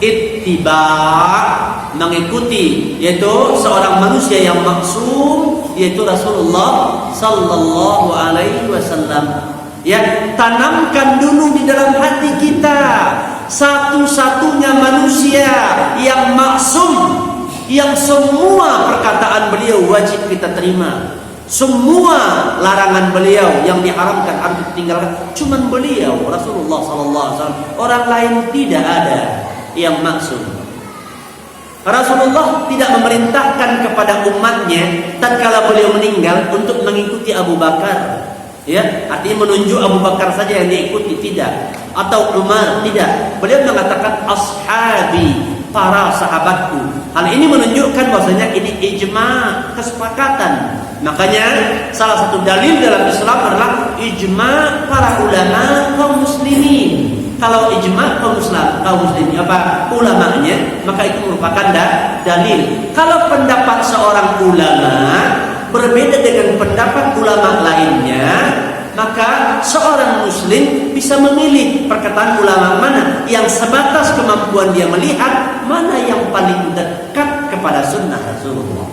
Ittiba', mengikuti, yaitu seorang manusia yang maksum, yaitu Rasulullah sallallahu alaihi wasallam. Ya, tanamkan dulu di dalam hati kita, satu-satunya manusia yang maksum, yang semua perkataan beliau wajib kita terima, semua larangan beliau yang diharamkan harus ditinggalkan. Cuman beliau Rasulullah sallallahu alaihi wasallam, orang lain tidak ada yang maksum. Rasulullah tidak memerintahkan kepada umatnya tatkala beliau meninggal untuk mengikuti Abu Bakar, ya, artinya menunjuk Abu Bakar saja yang diikuti, tidak, atau Umar, tidak. Beliau mengatakan ashabi, para sahabatku. Hal ini menunjukkan bahwasanya ini ijma, kesepakatan. Makanya salah satu dalil dalam Islam adalah ijma para ulama kaum muslimin. Kalau ijma kaum muslimin ulamanya, maka itu merupakan dalil. Kalau pendapat seorang ulama berbeda dengan pendapat ulama lainnya, maka seorang muslim bisa memilih perkataan ulama mana yang sebatas kemampuan dia melihat, mana yang paling dekat kepada sunnah Rasulullah.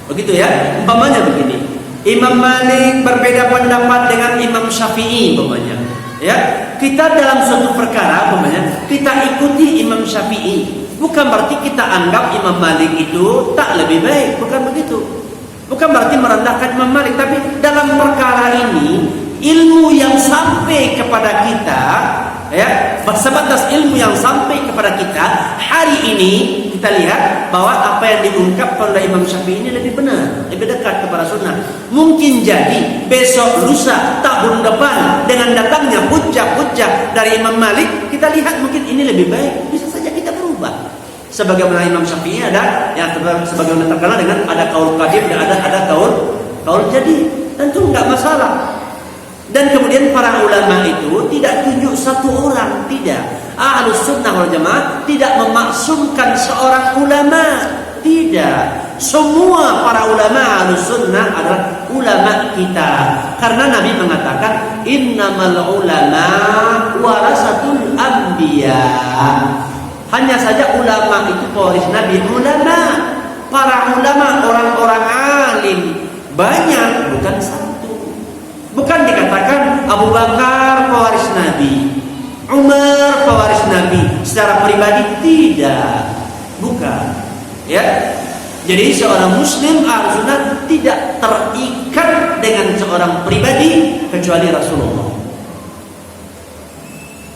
Begitu ya, umpamanya begini. Imam Malik berbeda pendapat dengan Imam Syafi'i umpamanya. Ya, kita dalam suatu perkara umpamanya kita ikuti Imam Syafi'i. Bukan berarti kita anggap Imam Malik itu tak lebih baik, bukan begitu. Bukan berarti merendahkan Imam Malik, tapi dalam perkara ini ilmu yang sampai kepada kita, ya, sebatas ilmu yang sampai kepada kita hari ini, kita lihat bahwa apa yang diungkapkan oleh Imam Syafi'i ini lebih benar, lebih dekat kepada sunnah. Mungkin jadi besok, lusa, tahun depan dengan datangnya hujjah-hujjah dari Imam Malik, kita lihat mungkin ini lebih baik, bisa saja kita berubah. Sebagaimana Imam Syafi'i ada yang sebagaimana terkenal dengan ada kaul qadim dan ada kaul jadi, tentu enggak masalah. Dan kemudian para ulama itu tidak tunjuk satu orang, tidak. Ahlus sunnah wal jamaah tidak memaksumkan seorang ulama, tidak. Semua para ulama ahlus sunnah adalah ulama kita. Karena Nabi mengatakan innamal ulama warasatul anbiya. Hanya saja ulama itu pewaris Nabi. Ulama, para ulama, orang-orang alim banyak, bukan satu. Bukan dikatakan Abu Bakar pewaris Nabi, Umar pewaris Nabi secara pribadi, tidak, bukan. Ya, jadi seorang Muslim harus tidak terikat dengan seorang pribadi kecuali Rasulullah.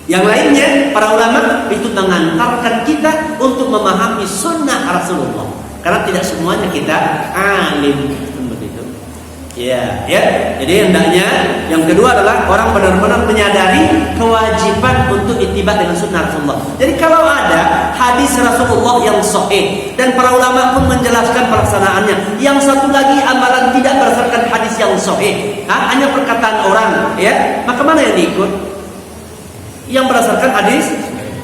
Yang lainnya, para ulama itu mengantarkan kita untuk memahami sunnah Rasulullah. Karena tidak semuanya kita alim, begitu. Ya. Jadi hendaknya yang kedua adalah orang benar-benar menyadari kewajiban untuk ittiba dengan sunnah Rasulullah. Jadi kalau ada hadis Rasulullah yang sahih dan para ulama pun menjelaskan pelaksanaannya, yang satu lagi amalan tidak berdasarkan hadis yang sahih, hanya perkataan orang, ya, maka mana yang diikut? Yang berdasarkan hadis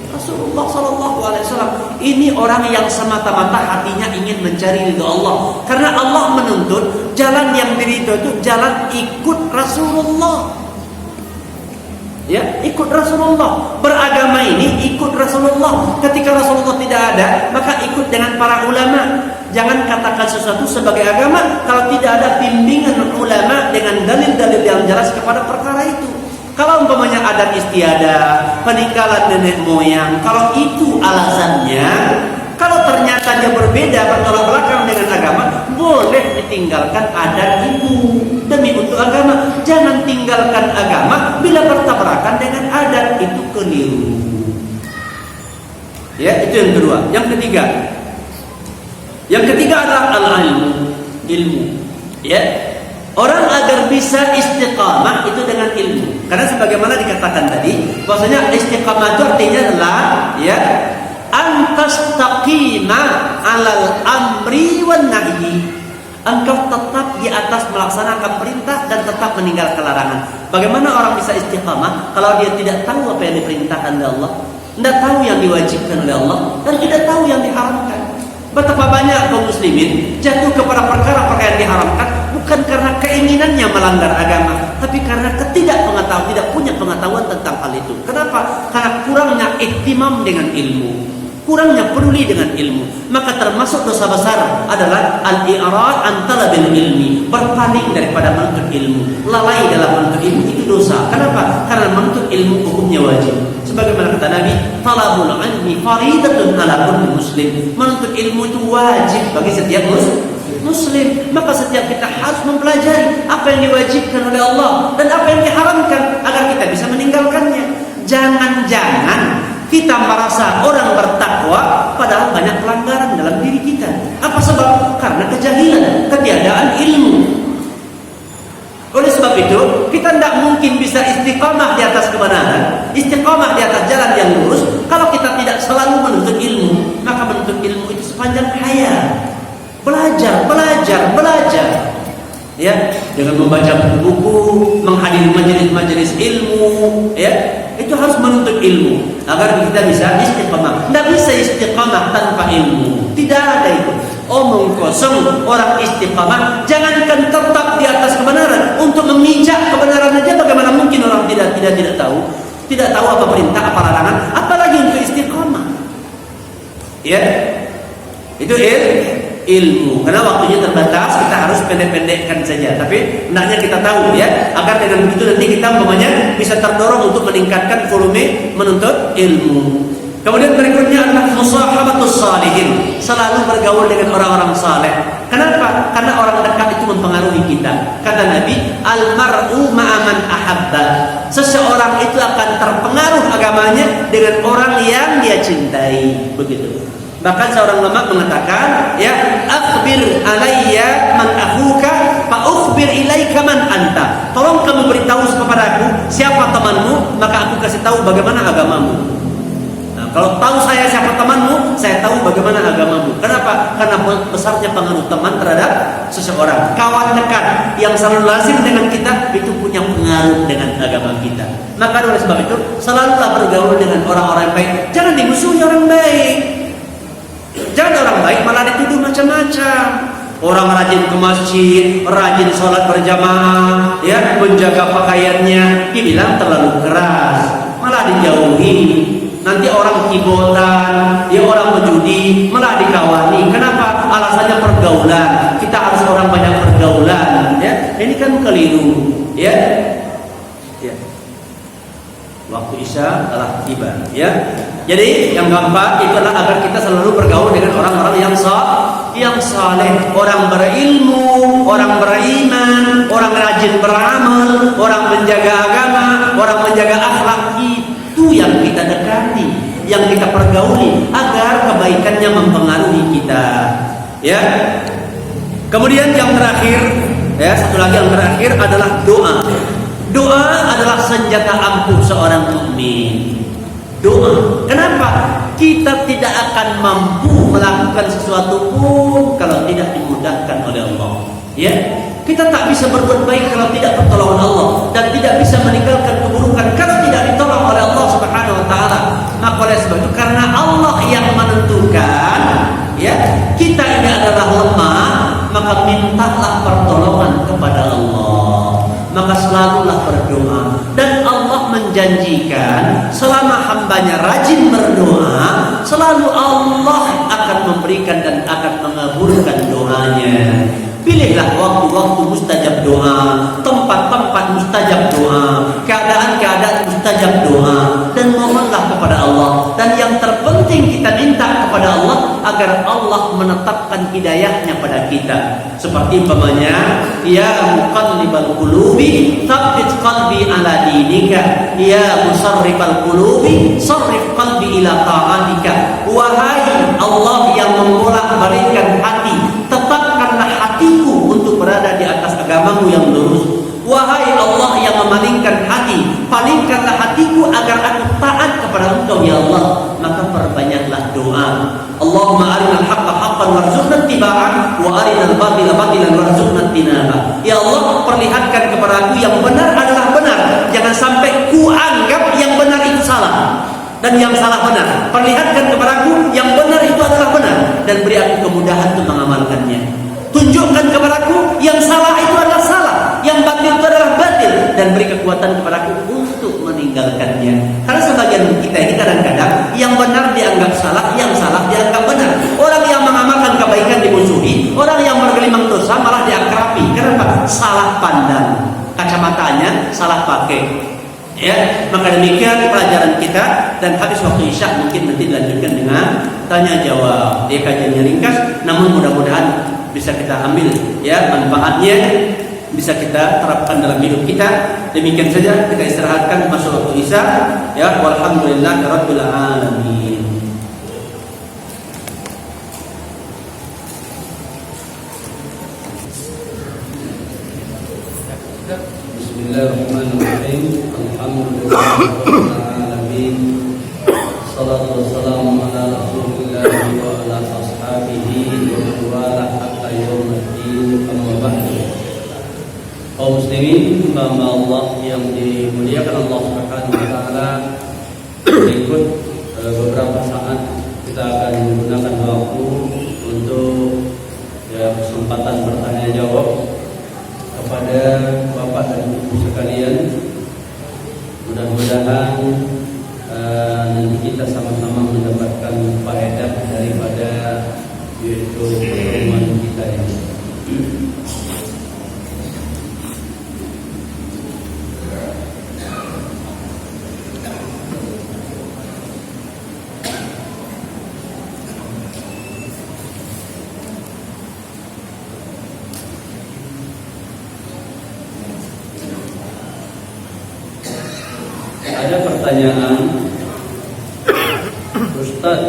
Rasulullah sallallahu alaihi wasallam. Ini orang yang semata-mata hatinya ingin mencari ridha Allah. Karena Allah menuntut jalan yang diridho itu jalan ikut Rasulullah. Ya, ikut Rasulullah. Beragama ini ikut Rasulullah. Ketika Rasulullah tidak ada, maka ikut dengan para ulama. Jangan katakan sesuatu sebagai agama kalau tidak ada bimbingan ulama dengan dalil-dalil yang jelas kepada perkara itu. Kalau umpamanya adat istiadah, peninggalan nenek moyang, kalau itu alasannya, kalau ternyata dia berbeda, bertolak belakang dengan agama, boleh ditinggalkan adat itu demi untuk agama. Jangan tinggalkan agama bila bertabrakan dengan adat, itu keliru. Ya, itu yang kedua. Yang ketiga adalah ilmu. Ya. Orang agar bisa istiqamah itu dengan ilmu. Karena sebagaimana dikatakan tadi, bahwasanya istiqamah itu artinya adalah, ya, antastaqima 'alal amri wan nahyi. Engkau tetap di atas melaksanakan perintah dan tetap meninggalkan larangan. Bagaimana orang bisa istiqamah kalau dia tidak tahu apa yang diperintahkan oleh Allah, tidak tahu yang diwajibkan oleh Allah, dan tidak tahu yang diharamkan? Betapa banyak kaum muslimin jatuh kepada perkara-perkara yang diharamkan bukan karena keinginannya melanggar agama, tapi karena ketidakpengetahuan, tidak punya pengetahuan tentang hal itu. Kenapa? Karena kurangnya ihtimam dengan ilmu, kurangnya peduli dengan ilmu. Maka termasuk dosa besar adalah al-i'rad an talabil ilmi, berpaling daripada menuntut ilmu, lalai dalam menuntut ilmu, itu dosa. Kenapa? Karena menuntut ilmu hukumnya wajib. Sebagaimana kata Nabi, talabul ilmi faridatun ala kulli muslim. Menuntut ilmu itu wajib bagi setiap muslim. Maka setiap kita harus mempelajari apa yang diwajibkan oleh Allah dan apa yang diharamkan agar kita bisa meninggalkannya. Jangan-jangan kita merasa orang bertakwa padahal banyak pelanggaran dalam diri kita. Apa sebab? Karena kejahilan, ketiadaan ilmu. Oleh sebab itu, kita tidak mungkin bisa istiqamah di atas kebenaran, istiqamah di atas jalan yang lurus kalau kita tidak selalu menuntut ilmu. Maka menuntut ilmu itu sepanjang hayat. Belajar. Ya, dengan membaca buku-buku, menghadiri majelis-majelis ilmu, ya. Itu harus menuntut ilmu agar kita bisa istiqamah. Tidak bisa istiqamah tanpa ilmu. Tidak ada itu. Omong kosong orang istiqamah. Jangankan tetap di atas kebenaran, untuk memijak kebenaran aja bagaimana mungkin orang tidak tahu. Tidak tahu apa perintah, apa larangan, apalagi untuk istiqamah. Ya. Itu ilmu. Karena waktunya terbatas, kita harus pendek-pendekkan saja. Tapi hendaknya kita tahu ya, agar dengan begitu nanti kita umpamanya bisa terdorong untuk meningkatkan volume menuntut ilmu. Kemudian berikutnya adalah musahabatus salihin, selalu bergaul dengan orang-orang saleh. Kenapa? Karena orang dekat itu mempengaruhi kita. Kata Nabi, al-mar'u ma'aman ahabba. Seseorang itu akan terpengaruh agamanya dengan orang yang dia cintai. Begitu. Bahkan seorang ulama mengatakan, ya, akhbir alayya man akhuka fa ukhbir ilaika man anta. Tolong kamu beritahu kepadaku siapa temanmu, maka aku kasih tahu bagaimana agamamu. Nah, kalau tahu saya siapa temanmu, saya tahu bagaimana agamamu. Kenapa? Karena besarnya pengaruh teman terhadap seseorang. Kawan dekat yang selalu lazim dengan kita itu punya pengaruh dengan agama kita. Maka oleh sebab itu selalulah bergaul dengan orang-orang baik. Jangan dimusuhi orang baik. Jangan orang baik malah dituduh macam-macam. Orang rajin ke masjid, rajin sholat berjamaah, ya, menjaga pakaiannya, dibilang terlalu keras, malah dijauhi. Nanti orang kibotan, ya, orang menjudi, malah dikawani. Kenapa? Alasannya pergaulan. Kita harus orang banyak pergaulan, ya. Ini kan keliru, ya. Ya. Waktu Isya telah tiba, ya. Jadi yang keempat itu adalah agar kita selalu bergaul dengan orang-orang yang saleh, orang berilmu, orang beriman, orang rajin beramal, orang menjaga agama, orang menjaga akhlak. Itu yang kita dekati, yang kita pergauli agar kebaikannya mempengaruhi kita. Ya. Kemudian yang terakhir, ya, satu lagi yang terakhir adalah doa. Doa adalah senjata ampuh seorang mukmin. Doa. Kenapa? Kita tidak akan mampu melakukan sesuatu pun kalau tidak dimudahkan oleh Allah. Ya, kita tak bisa berbuat baik kalau tidak pertolongan Allah, dan tidak bisa meninggalkan keburukan kalau tidak ditolong oleh Allah Subhanahu wa taala. Maka oleh sebab itu, karena Allah yang menentukan, ya, kita ini adalah lemah, maka mintalah pertolongan kepada Allah. Maka selalulah berdoa. Dan Allah menjanjikan selama hambanya rajin berdoa, selalu Allah akan memberikan dan akan mengabulkan doanya. Pilihlah waktu-waktu mustajab doa, tempat-tempat mustajab doa, keadaan-keadaan mustajab doa, dan mohonlah kepada Allah. Dan yang terpenting kita minta kepada Allah agar Allah menetapkan hidayahnya pada kita. Seperti umpamanya, ya muqallibal qulubi tsabbit qalbi ala dinika, ya musarrifal qulubi sarrif qalbi ila ta'atika. Wahai Allah yang membolak-balikkan hati, tetapkanlah hatiku untuk berada di atas agamamu yang lurus. Wahai Allah yang memalingkan hati, palingkanlah hatiku agar aku taat kepada Engkau ya Allah. Maka perbanyaklah doa. Allahumma arinal haqqa haqqan warzuqna ittiba'ah wa arinal batila batilan warzuqna ijtinabah. Ya Allah, perlihatkan kepada aku yang benar adalah benar, jangan sampai ku anggap yang benar itu salah dan yang salah benar. Perlihatkan kepada aku yang benar itu adalah benar, dan beri aku kemudahan untuk mengamalkannya. Tunjukkan kepadaku yang salah itu adalah salah, yang batil itu adalah batil, dan beri kekuatan kepadaku untuk meninggalkannya. Karena sebagian kita ini kadang-kadang yang benar dianggap salah, yang salah dianggap benar. Orang yang mengamalkan kebaikan dimusuhi, orang yang bergelimang dosa malah diakrabi. Kenapa? Salah pandang, kacamatanya salah pakai. Ya, maka demikian pelajaran kita, dan habis waktu Isya mungkin nanti dilanjutkan dengan tanya jawab. Dia kajiannya ringkas, namun mudah-mudahan bisa kita ambil ya manfaatnya, bisa kita terapkan dalam hidup kita. Demikian saja, kita istirahatkan masuk waktu Isya ya. Walhamdulillahirabbil alamin. Bismillahirrahmanirrahim. Alhamdulillahirabbil alamin. Salatu wassalamu ala Rasulillah wa ala ashabihi wa man wala hatta yaumil amma ba'du. Kaum muslimin, hamba Allah yang dimuliakan Allah Subhanahu wa taala, berikut beberapa saat kita akan menggunakan waktu untuk kesempatan bertanya jawab kepada Bapak dan Ibu sekalian. Mudah-mudahan nanti kita sama-sama mendapatkan faedah daripada yaitu pertemuan kita ini. Ada pertanyaan, Ustaz,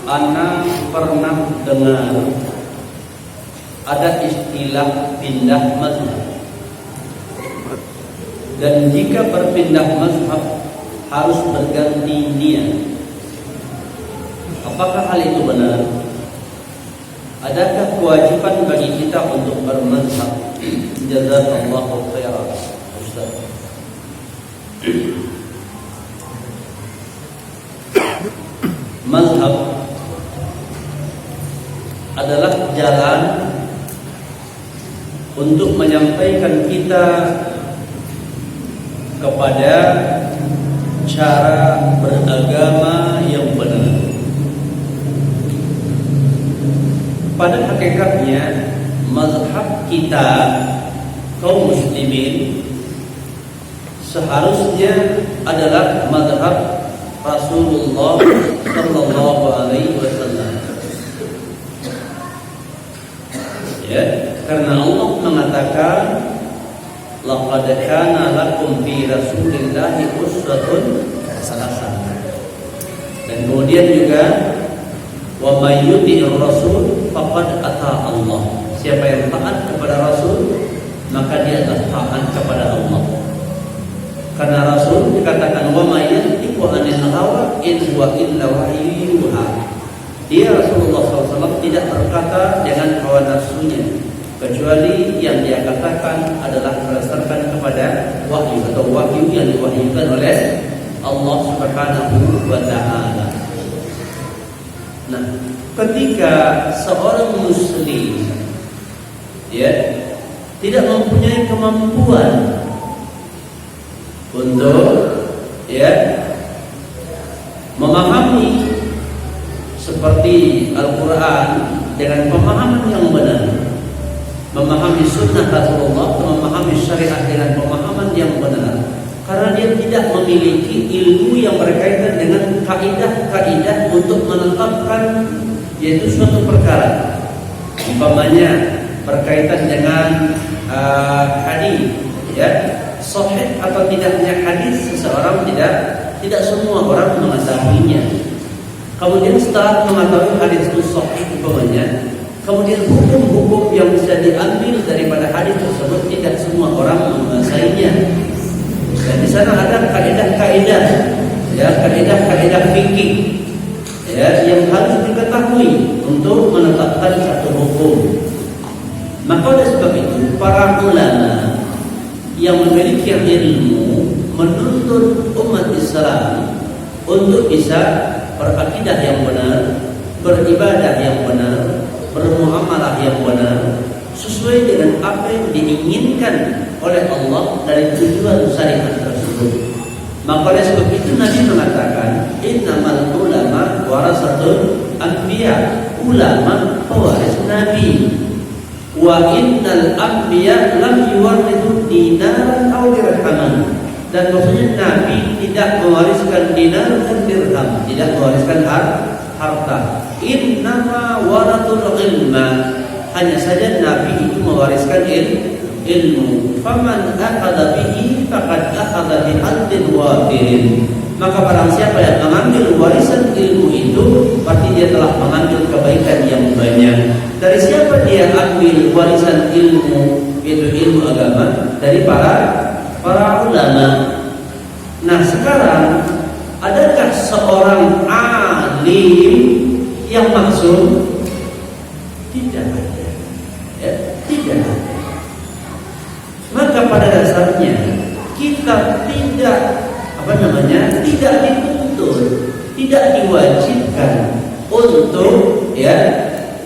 ana pernah dengar ada istilah pindah mazhab, dan jika berpindah mazhab harus berganti niat. Apakah hal itu benar? Adakah kewajiban bagi kita untuk bermazhab? Jazakallahu khairan, Ustaz. Mazhab adalah jalan untuk menyampaikan kita kepada cara beragama yang benar. Pada hakikatnya mazhab kita kaum muslimin seharusnya adalah mazhab Rasulullah sallallahu alaihi wasallam. Ya, karena Allah mengatakan laqad kana lakum fi Rasulillahi uswatun hasanah. Dan kemudian juga wa may yuti'ir rasul faqad ata Allah. Siapa yang taat kepada Rasul, maka dia adalah taat kepada Allah. Karena Rasul dikatakan wa may yantiqu 'anil hawa in huwa illa wahyun yuha. Dia Rasulullah SAW tidak berkata dengan hawa nafsunya, kecuali yang dia katakan adalah berdasarkan kepada wahyu atau wahyu yang diwahyukan oleh Allah Subhanahu wa taala. Nah, ketika seorang muslim tidak mempunyai kemampuan untuk memahami seperti Al-Quran dengan pemahaman yang benar, memahami sunnah Rasulullah, memahami syariat dengan pemahaman yang benar, karena dia tidak memiliki ilmu yang berkaitan dengan kaidah-kaidah untuk menetapkan yaitu suatu perkara, umpamanya berkaitan dengan hadis, sahih atau tidaknya hadis seseorang tidak semua orang mengetahuinya. Kemudian setelah mengetahui hadis itu sahih umpamanya, kemudian hukum-hukum yang bisa diambil daripada hadis tersebut tidak semua orang menguasainya. Dan di sana ada kaidah-kaidah, kaidah-kaidah fikih, yang harus diketahui untuk menetapkan satu hukum. Maka oleh sebab itu para ulama yang memiliki ilmu menuntut umat Islam untuk bisa berakidah yang benar, beribadah yang benar, bermuamalah yang benar sesuai dengan apa yang diinginkan oleh Allah dari tujuan syariat tersebut. Maka oleh sebab itu Nabi mengatakan, innamal ulama warasatul anbiya, ulama pewaris Nabi. Wa innal anbiya lam yuwarithu dinaran aw dirhaman. Dan maksudnya Nabi tidak mewariskan dinar dan dirham, tidak mewariskan harta. Innama waratul ilma. Hanya saja Nabi itu mewariskan ilmu. Faman akhadha bihi faqad akhadha bihadzin wafirin. Maka barang siapa yang mengambil warisan ilmu itu, berarti dia telah mengambil kebaikan yang banyak. Dari siapa dia ambil warisan ilmu, yaitu ilmu agama? Dari para ulama. Nah sekarang, adakah seorang alim yang maksum? Tidak ada, ya, tidak ada. Maka pada dasarnya kita tidak dituntut, tidak diwajibkan untuk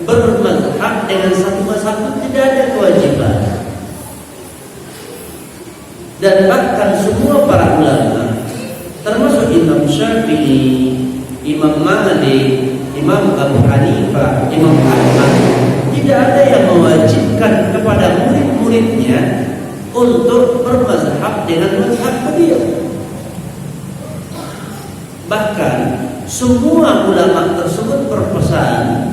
bermazhab dengan satu mazhab, tidak ada kewajiban. Dan bahkan semua para ulama, termasuk Imam Syafi'i, Imam Malik, Imam Abu Hanifah, Imam Ahmad, tidak ada yang mewajibkan kepada murid-muridnya untuk bermazhab dengan mazhab beliau. Bahkan semua ulama tersebut berpesan,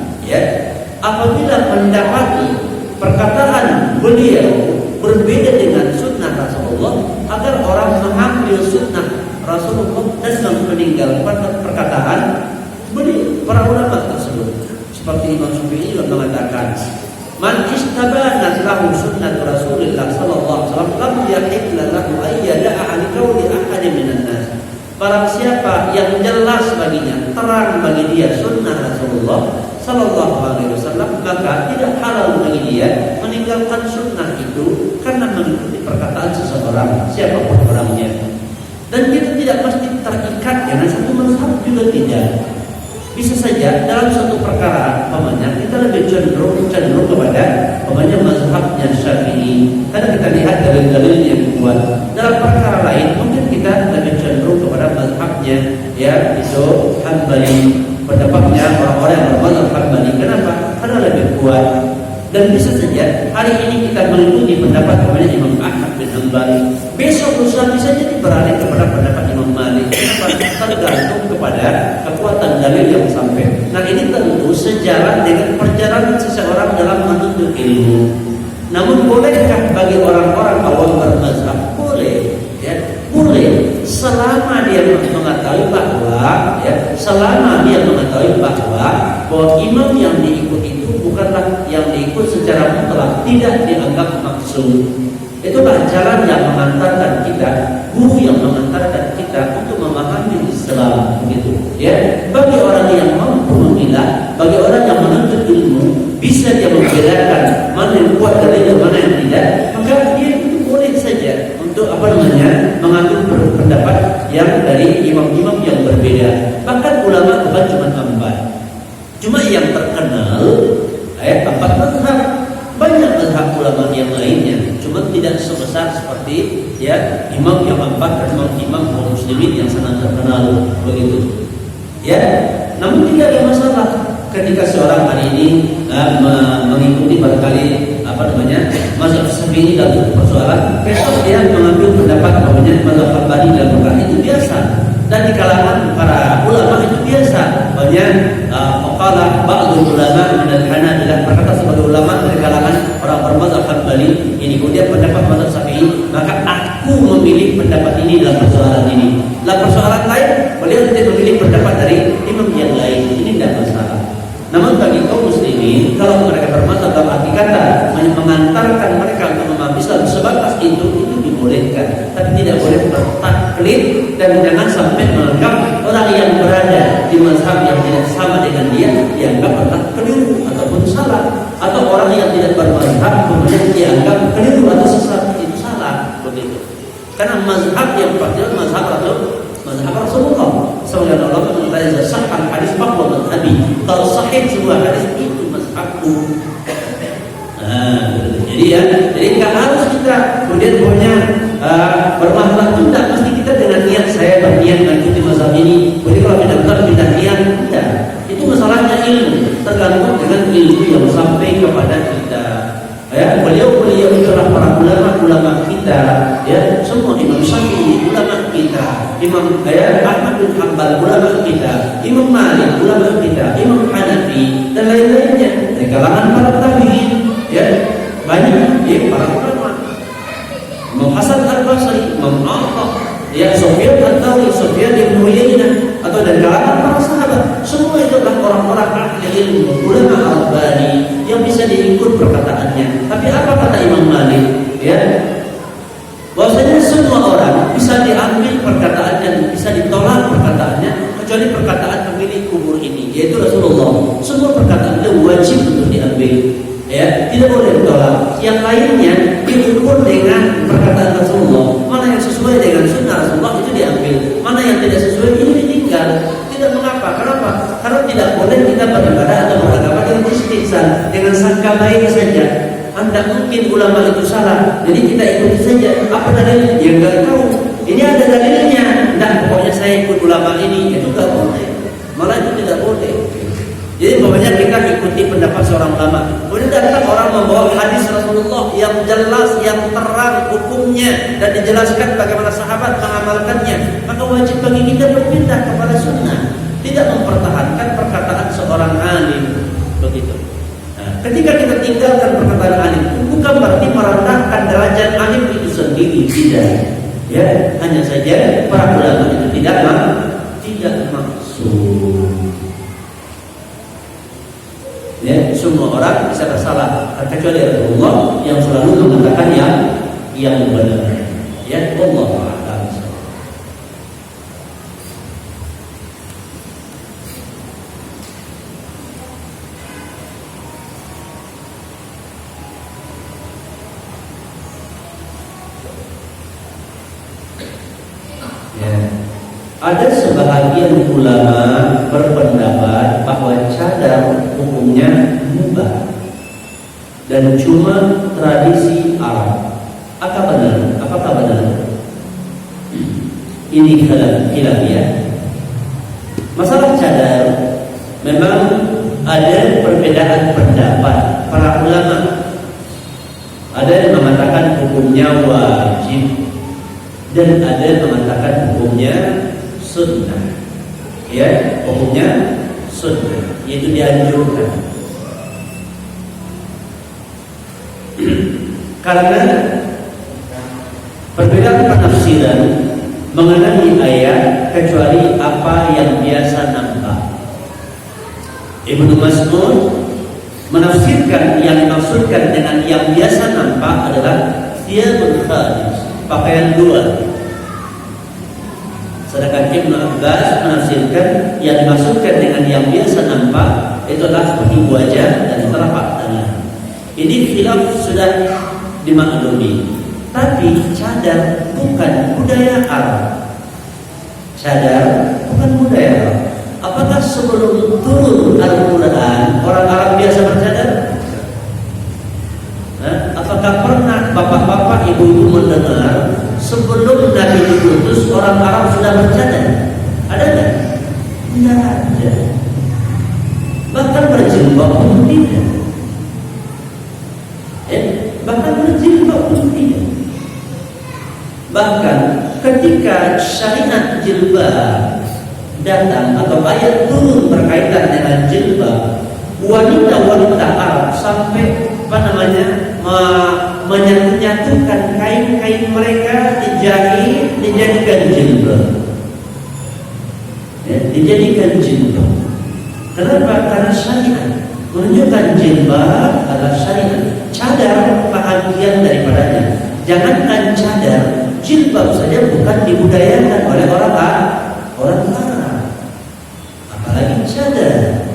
apabila mendapati perkataan beliau berbeda dengan sunnah Rasulullah, agar orang mengambil sunnah Rasulullah dan meninggalkan perkataan beliau, para ulama tersebut. Seperti Imam Syafi'i juga mengatakan, man istabanat lahu sunnat Rasulullah sallallahu alaihi wasallam lam yahil lahu ayyada'a li qawli ahadin minan nas. Barang siapa yang jelas baginya, terang bagi dia sunnah Rasulullah sallallahu alaihi wasallam, maka tidak halal bagi dia meninggalkan sunnah itu karena mengikuti perkataan seseorang, siapapun orangnya. Dan kita tidak pasti terikat dengan satu mazhab juga tidak. Bisa saja dalam suatu perkara, kita lebih cenderung kepada mazhabnya Syafi'i, karena kita lihat dalil-dalil yang kuat. Dalam perkara lain mungkin kita lebih cenderung kepada mazhabnya, itu Hanbali, pendapatnya orang-orang yang bermazhab Hanbali. Kenapa? Karena lebih kuat. Dan bisa saja hari ini kita mengikuti pendapat Imam Ahmad bin Hanbal, besok lusa bisa jadi beralih kepada pendapat Imam Malik. Kenapa? Tergantung kepada kekuatan dalil yang sampai. Nah ini tentu sejalan dengan perjalanan seseorang dalam menuntut ilmu. Namun bolehkah bagi orang-orang awam bermazhab? Boleh, boleh, selama dia mengetahui bahwa imam yang diikuti itu bukanlah yang diikut secara mutlak, tidak dianggap maksum. Itulah jalan yang mengantarkan kita, guru yang mengantarkan kita untuk memahami Islam, begitu. Bagi orang yang mampu memilah, bagi orang yang menuntut ilmu, bisa dia membedakan mana yang kuat dan mana yang tidak, maka dia itu boleh saja untuk mengambil pendapat yang dari imam-imam yang berbeda. Bahkan ulama bukan cuma 4, cuma yang terkenal 4 mazhab. Banyak mazhab ulama yang lainnya, cuma tidak sebesar seperti imam yang 4 dan imam kaum muslimin yang sangat terkenal, begitu. Namun tidak ada masalah ketika seorang hari ini mengikuti barangkali mazhab Syafi'i dalam persoalan, besok dia mengambil pendapat mazhab Hanbali dalam perkara itu biasa. Dan di kalangan para ulama itu biasa. Banyak maqalah ba'dul ulama min al-Hanabilah, berkata sebagai ulama dari kalangan orang bermazhab Hanbali, ini kemudian pendapat mazhab Syafi'i, maka aku memilih pendapat ini dalam persoalan ini. Dalam persoalan lain, beliau tidak memilih pendapat dari imam yang lain. Ini tidak masalah. Namun bagi kaum muslimin, kalau mereka bermazhab dalam arti kata mengantarkan mereka untuk memahami Islam sebatas itu dibolehkan, tapi tidak boleh bertaklid dan jangan sampai menganggap orang yang berada di mazhab yang tidak sama dengan dia dianggap entah keliru ataupun salah, atau orang yang tidak bermazhab kemudian dianggap keliru atau sesat, itu salah, begitu. Karena mazhab yang pasti mazhab Rasulullah. Sebagian ulama mengatakan sahih hadis bahwa mazhabi, kalau sahih mengikuti mazhab ini, boleh kalau pindah yang tidak. Itu masalahnya ilmu, tergantung dengan ilmu yang sampai kepada kita. Ya, beliau itulah para ulama kita, ya, semua Imam Syafi'i ulama kita, Imam Ahmad bin Hanbal ulama kita, Imam Malik ulama kita, Imam Hanafi dan lain-lainnya. Dari kalangan para tabi'in, ya, banyak ya para ulama. Imam Hasan Al-Basri, Imam Atta, ya, Sufyan Ats-Tsauri, Sufyan bin Uyainah, atau dari kalangan para sahabat, semua itu adalah orang-orang ahli ilmu, ulama al-bani yang bisa diikut perkataannya. Tapi apa kata Imam Malik? Ya, bahwasanya semua orang bisa diambil perkataannya, bisa ditolak perkataannya, kecuali perkataan pemilik kubur ini, yaitu Rasulullah. Semua perkataan itu wajib untuk diambil. Ya, tidak boleh ditolak. Yang lainnya diukur dengan perkataan Rasulullah. Mana yang sesuai dengan sunnah Rasulullah itu diambil. Mana yang tidak sesuai ini ditinggal. Tidak mengapa. Kenapa? Karena tidak boleh kita beribadah atau beragama dengan istihsan, dengan sangka baik saja. Anda mungkin ulama itu salah, jadi kita ikuti saja. Apa dalilnya? Ya nggak tahu. Ini ada dalilnya. Nah, pokoknya saya ikut ulama ini. Itu nggak boleh. Malah itu tidak boleh. Jadi pokoknya kita ikuti pendapat seorang ulama. Kemudian datang orang membawa hadis Rasulullah yang jelas, yang terang hukumnya dan dijelaskan bagaimana sahabat mengamalkannya. Maka wajib bagi kita berpindah kepada sunnah, tidak mempertahankan perkataan seorang alim. Begitu. Nah, ketika kita tinggalkan perkataan alim, bukan berarti merendahkan derajat alim itu sendiri, tidak. Ya, hanya saja para ulama itu tidak maksud. Ya, semua orang bisa bersalah, kecuali Rasulullah yang selalu mengatakan yang benar. Ya, Allah a'lam. Ya. Ada sebahagian ulama berpendapat bahwa cadar hukumnya mubah dan cuma tradisi Arab. Apakah benar? Ini khilafiyah. Masalah cadar memang ada perbedaan pendapat para ulama. Ada yang mengatakan hukumnya wajib dan ada yang mengatakan hukumnya sunnah. Ya, hukumnya sunnah, yaitu dianjurkan. Karena perbedaan penafsiran mengenai ayat kecuali apa yang biasa nampak. Ibnu Mas'ud menafsirkan yang dimaksudkan dengan yang biasa nampak adalah thiyabul khalis, pakaian luar. Sedangkan Ibnu Abbas menafsirkan yang dimaksudkan dengan yang biasa nampak itu adalah seperti wajah dan telapak tangan. Ini khilaf sudah dimaklumi. Tapi cadar bukan budaya Arab. Cadar bukan budaya Arab. Apakah sebelum turun Al-Quran orang Arab biasa bercadar? Apakah pernah bapak-bapak, ibu-ibu mendengar sebelum Nabi diutus orang Arab sudah bercadar? Ada tak? Tidak ada. Bahkan berjilbab pun tidak. Bahkan berjilbab pun tidak. Bahkan ketika syariat jilbab datang atau ayat turun berkaitan dengan jilbab, wanita-wanita Arab sampai menyatukan kain-kain mereka dijadikan jilbab. Ya, dijadikan jilbab. Kenapa? Karena syariat menunjukkan jilbab adalah syariat. Cadar bahagian daripadanya. Jangankan cadar, jilbab saja bukan dibudayakan oleh orang Arab, apalagi cadar.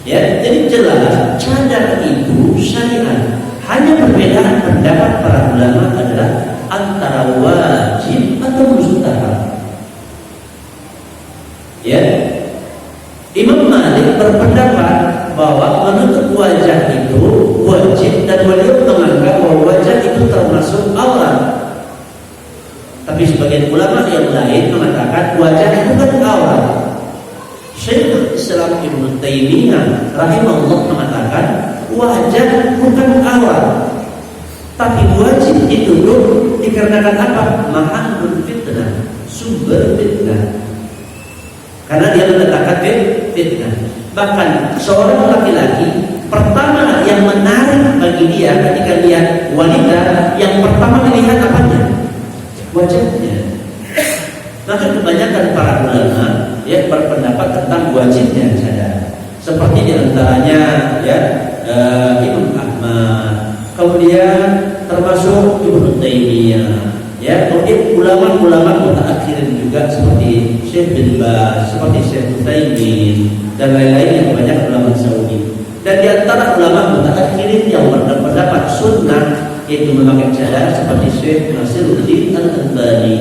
Ya, jadi jelas cadar itu syariat. Hanya perbedaan pendapat para ulama adalah antara wajib atau mustahab. Ya, Imam Malik berpendapat bahwa menutup wajah itu wajib dan beliau menganggap bahwa wajah itu termasuk aurat. Tapi sebagian ulama yang lain mengatakan wajah itu kan aurat. Syekhul Islam Ibnu Taimiyah rahimahullah mengatakan wajah bukan aurat, tapi wajib ditutup dikarenakan apa? Mahallul fitnah, sumber fitnah. Karena dia meletakkan fitnah. Bahkan seorang laki-laki pertama yang menarik bagi dia ketika lihat wanita, yang pertama dilihat apanya? Wajahnya. Maka kebanyakan para ulama ya berpendapat tentang wajibnya cadar. Seperti diantaranya ya Imam Ahmad, kemudian termasuk Ibnu Taimiyah, ya, kemudian ulama-ulama mutaakhirin juga seperti Syekh bin Baz, seperti Syekh Utsaimin dan lain-lain yang banyak ulama Saudi. Dan di antara ulama mutaakhirin yang berpendapat sunnah yaitu memakai cadar seperti Syekh Nasiruddin Al-Albani.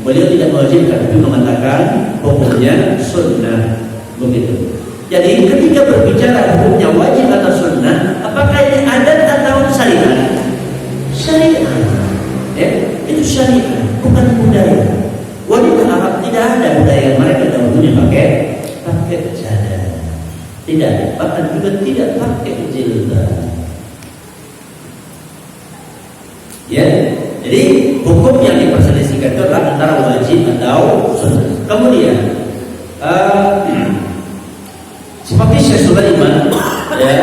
Beliau tidak mewajibkan tapi mengatakan hukumnya sunnah, begitu. Jadi ketika berbicara hukumnya wajib atau sunnah, apakah ini adat atau syariat? Syariat, ya, itu syariat, bukan budaya. Wanita Arab tidak ada budaya mereka dahulunya pakai cadar, tidak, bahkan juga tidak pakai jilbab. Ya, jadi hukum yang diperselisihkan itu adalah antara wajib atau sunnah. Kemudian seperti Syekh Sulaiman ya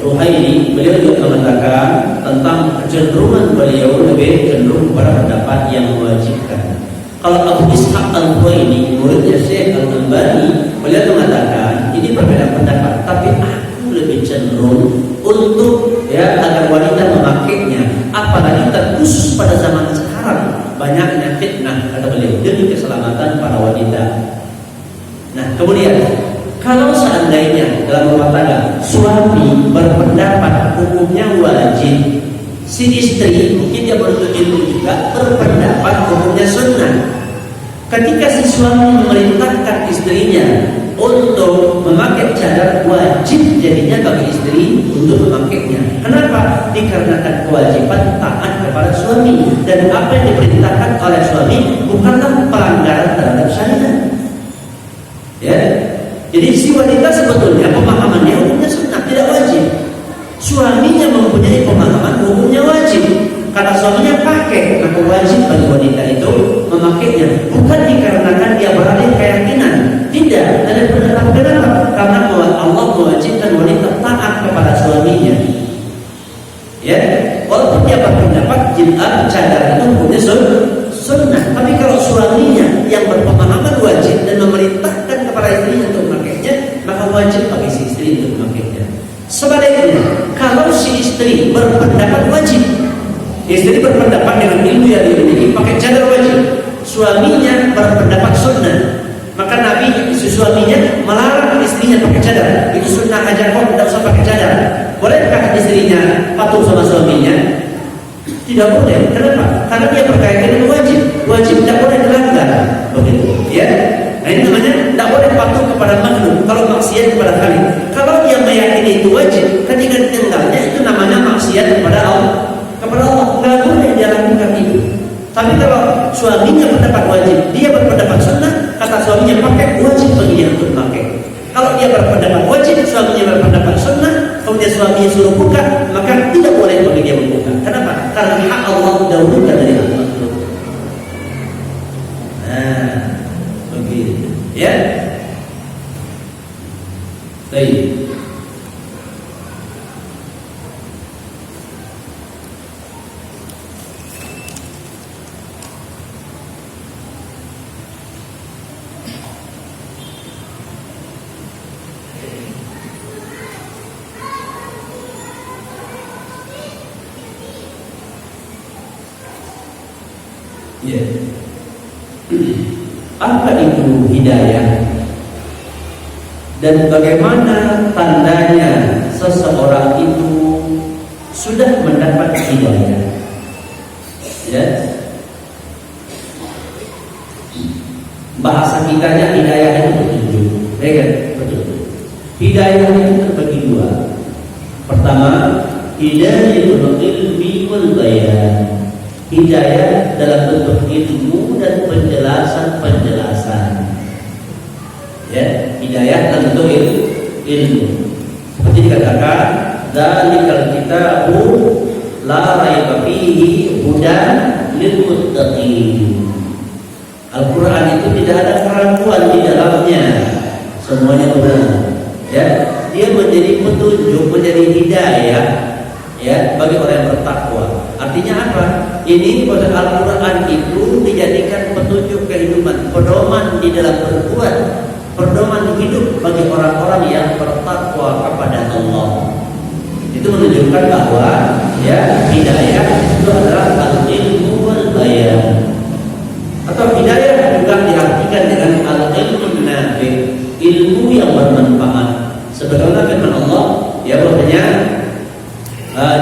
Ruhaili, beliau juga mengatakan tentang kecenderungan beliau lebih cenderung kepada pendapat yang mewajibkan. Kalau Abu Ishaq Al-Huwaini, muridnya Syekh Al-Albani, beliau mengatakan ini berbeda pendapat, tapi aku lebih cenderung untuk ya agar wanita memakainya, apalagi terkhusus pada zaman sekarang banyaknya fitnah, kata beliau, demi keselamatan para wanita. Nah, kemudian kalau seandainya dalam rumah tangga suami berpendapat hukumnya wajib, si istri mungkin dia beruntut ilmu juga berpendapat hukumnya sunnah. Ketika si suami memerintahkan istrinya untuk memakai cadar, wajib jadinya bagi istri untuk memakainya. Kenapa? Dikarenakan kewajiban taat kepada suami, dan apa yang diperintahkan oleh suami bukanlah pelanggaran terhadap syariat. Ya, jadi si wanita sebetulnya pemahamannya hukumnya sunnah, tidak wajib. Suaminya mempunyai pemahaman hukumnya wajib. Karena suaminya pakai, maka wajib bagi wanita itu memakainya. Bukan dikarenakan dia beralih keyakinan, tidak. Dan kenapa? Karena Allah mewajibkan wanita taat kepada suaminya. Ya, walaupun dia berpendapat jilbab cadar itu hukumnya sunnah, tapi kalau suaminya yang berpemahaman wajib dan memerintahkan kepada istrinya untuk memakainya, maka wajib bagi si istri untuk memakainya. Sebaliknya, kalau si istri berpendapat wajib, istri berpendapat dengan ilmu yang dimiliki pakai cadar wajib, suaminya berpendapat sunnah, maka Nabi suaminya melarang istrinya pakai cadar. Itu sunnah aja kok, tidak usah pakai cadar. Bolehkah istrinya patuh sama suaminya? Tidak boleh. Kenapa? Karena dia berkaitan dengan wajib. Wajib tidak boleh dilanggar. Begitu, ya. Nah, ini namanya tidak boleh patuh kepada makhluk. Kalau maksiat kepada Khalik. Kalau dia meyakini itu wajib, ketika tinggalnya itu namanya maksiat kepada Allah. Kepada Allah nggak boleh dia lakukan itu. Tapi kalau suaminya berpendapat wajib, dia berpendapat sunnah, kata suaminya pakai, wajib bagi dia untuk pakai. Kalau dia berpendapat wajib, suaminya berpendapat sunnah, kemudian suaminya suruh buka, maka tidak boleh bagi dia membuka. Kenapa? Karena hak Allah dahulukan dari hak makhluk. Nah, begitu. Ya. Baik. Ya. Apa itu hidayah? Dan bagaimana tandanya seseorang itu sudah mendapat hidayah? Ya. Bahasa kitanya hidayah itu petunjuk, ya kan? Petunjuk. Hidayah itu terbagi dua. Pertama, hidayatul ilmi wal bayan. Hidayah dalam bentuk ilmu dan penjelasan-penjelasan. Ya, hidayah dalam bentuk ilmu. Seperti dikatakan, "Dzalikal kitabu la raiba fihi hudan lil muttaqin." Al-Quran itu tidak ada keraguan di dalamnya, semuanya benar. Ya, dia menjadi petunjuk, menjadi hidayah, ya, bagi orang yang bertakwa. Artinya apa? Ini pada Al-Quran itu dijadikan petunjuk kehidupan, pedoman di dalam berbuat, pedoman hidup bagi orang-orang yang bertakwa kepada Allah. Itu menunjukkan bahwa ya hidayah itu adalah al-ilmu wal bayan. Atau hidayah juga diartikan dengan al-ilmu nafi, ilmu yang bermanfaat. Sebagaimana firman Allah, ya bahwasanya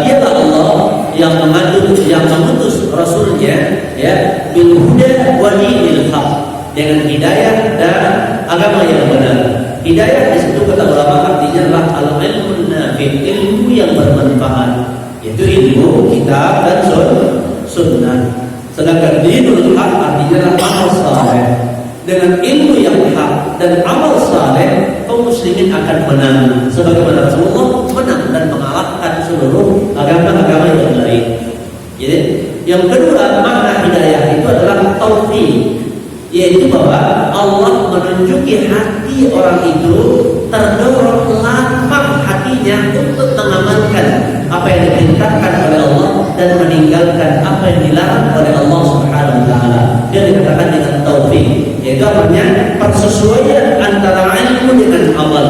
dialah Allah yang mengutus Rasulnya, ya, bil huda wa dinil haq, dengan hidayah dan agama yang benar. Hidayah di situ kata ulama artinya adalah al-ilmu nafi, ilmu yang bermanfaat, yaitu ilmu kitab dan sunnah. Sedangkan dinul haq artinya adalah amal saleh. Dengan ilmu yang hak dan amal saleh, kaum muslimin akan menang sebagaimana Rasulullah menang dan mengalahkan seluruh agama-agama yang lain. Jadi, yang kedua makna hidayah itu adalah taufik, yaitu bahwa Allah menunjuki hati orang itu terdorong lapang hatinya untuk mengamalkan apa yang diperintahkan oleh Allah dan meninggalkan apa yang dilarang oleh Allah Subhanahu wa taala. Dia dikatakan dengan taufik, yaitu artinya persesuaian antara ilmu dengan amal.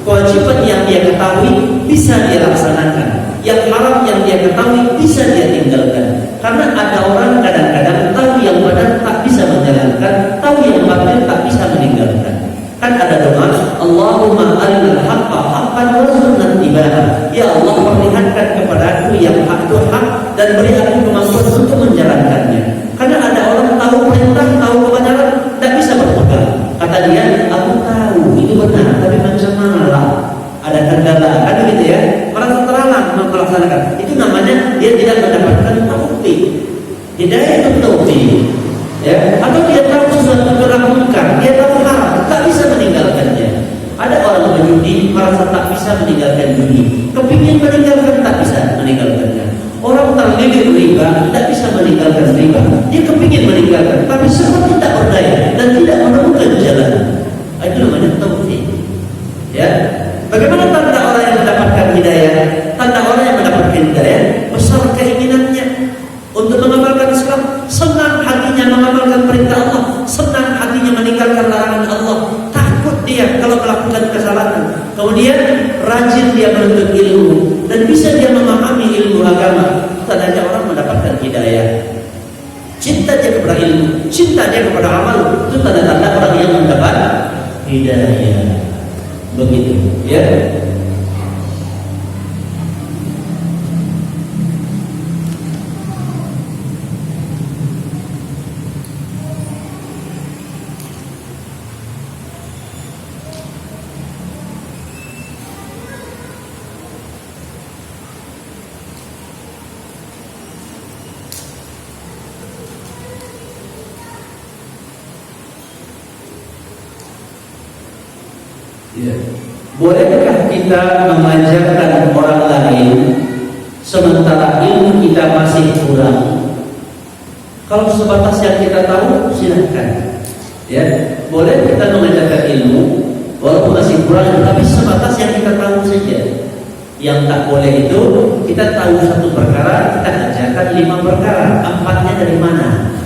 Kewajiban yang dia ketahui bisa dia laksanakan, yang haram yang dia ketahui bisa dia tinggalkan. Karena ada orang kadang-kadang tahu yang benar tak bisa menjalankan, tahu yang batil tak bisa meninggalkan. Kan ada doa, Allahumma arinal haqqa haqqan warzuqna ittiba'ah. Ya Allah, perlihatkan kepadaku yang hak itu hak dan beri aku kemampuan untuk menjalankannya. Karena ada orang tahu perintah, tahu kebenaran, tak bisa berpegang. Kata dia, aku tahu itu benar, tapi macam mana lah? Ada kendala, kan gitu ya? Merasa terhalang melaksanakan. Itu namanya dia tidak mendapatkan taufik. Hidayah itu taufik. Ya, atau dia tahu sesuatu melakukan, dia tahu haram, tak bisa meninggalkannya. Ada orang berjudi merasa tak bisa meninggalkan judi, kepingin meninggalkan tak bisa meninggalkannya. Orang terlilit riba tak bisa meninggalkan riba, dia kepingin meninggalkan, tapi seperti tak berdaya dan tidak menemukan jalan. Itu namanya taufik. Ya, bagaimana tanda orang yang mendapatkan hidayah? Tanda orang yang mendapatkan hidayah besar keinginannya untuk mengamalkan Islam, senang hatinya mengamalkan perintah Allah, senang hatinya meninggalkan larangan Allah, takut dia kalau melakukan kesalahan. Kemudian rajin dia menuntut ilmu dan bisa dia memahami ilmu agama. Tandanya orang mendapatkan hidayah. Cinta dia kepada ilmu, cinta dia kepada amal, itu tanda-tanda orang yang mendapat hidayah. Begitu, ya. Ya. Bolehkah kita mengajarkan orang lain sementara ilmu kita masih kurang? Kalau sebatas yang kita tahu, silahkan. Ya, boleh kita mengajarkan ilmu walaupun masih kurang, tapi sebatas yang kita tahu saja. Yang tak boleh itu kita tahu satu perkara, kita ajarkan 5 perkara, 4-nya dari mana?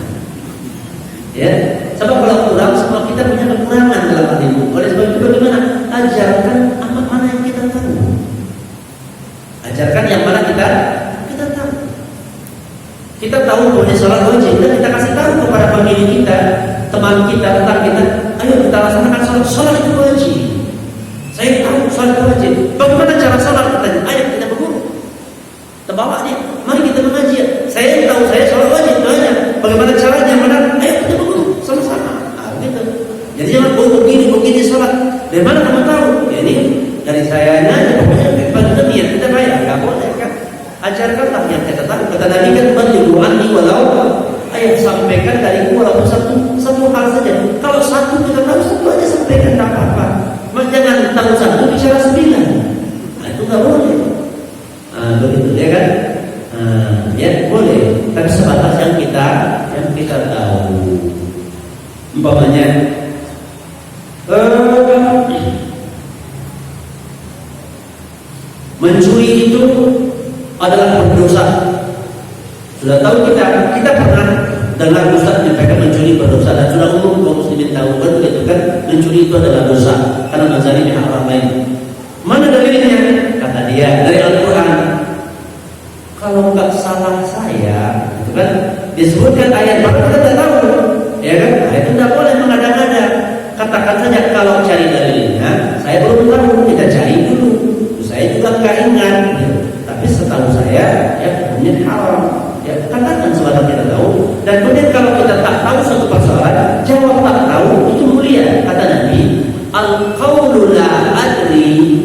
Ya, sebab kalau kurang, sebab kita punya kekurangan dalam ilmu. Oleh sebab itu bagaimana? Ajarkan apa mana yang kita tahu. Ajarkan yang mana kita tahu. Kita tahu bahwa sholat wajib, dan kita kasih tahu kepada famili kita, teman kita, tetangga kita, ayo kita laksanakan sholat. Sholat itu wajib. Saya tahu sholat itu wajib. Bagaimana cara sholat? Katanya, ayo kita berguru. Terbawa dia, mari kita mengaji. Saya tahu saya sholat wajib, tanya bagaimana caranya benar? Ayo kita berguru sama-sama. Gitu. Jadi jangan begini sholat. Dari mana kamu tahu? Ya ini dari sayanya, pokoknya bagi niat kita bayar, nggak boleh kan? Ajarkanlah yang kita tahu. Kata Nabi kan, "Balighu anni walau ayat," sampaikan dariku walaupun satu hal saja. Kalau satu kita tahu, satu aja sampaikan, tak apa-apa. Mas jangan tahu satu bicara 9. Nah, itu nggak boleh. Begitu ya kan? Ya boleh, tapi sebatas yang kita tahu. Umpamanya mencuri itu adalah berdosa. Sudah tahu kita pernah dengar Ustaz menyampaikan mencuri berdosa, dan sudah umum kaum muslimin tahu kan itu kan mencuri itu adalah dosa karena mazhabi haram lain. Mana dalilnya? Kata dia dari Al-Quran. Kalau nggak salah saya, itu kan disebutkan ayat, maka kita tidak tahu, ya kan? Nah, itu tidak boleh mengada-ngada. Katakan saja kalau cari dalilnya, saya belum tahu, kita cari dulu. Saya juga nggak ingat, gitu. Tapi setahu saya, ya hukumnya haram. Ya katakan sebatas kita tahu. Dan kemudian kalau kita tak tahu suatu persoalan, jawab tak tahu, itu mulia. Kata Nabi, al-qawlu la adri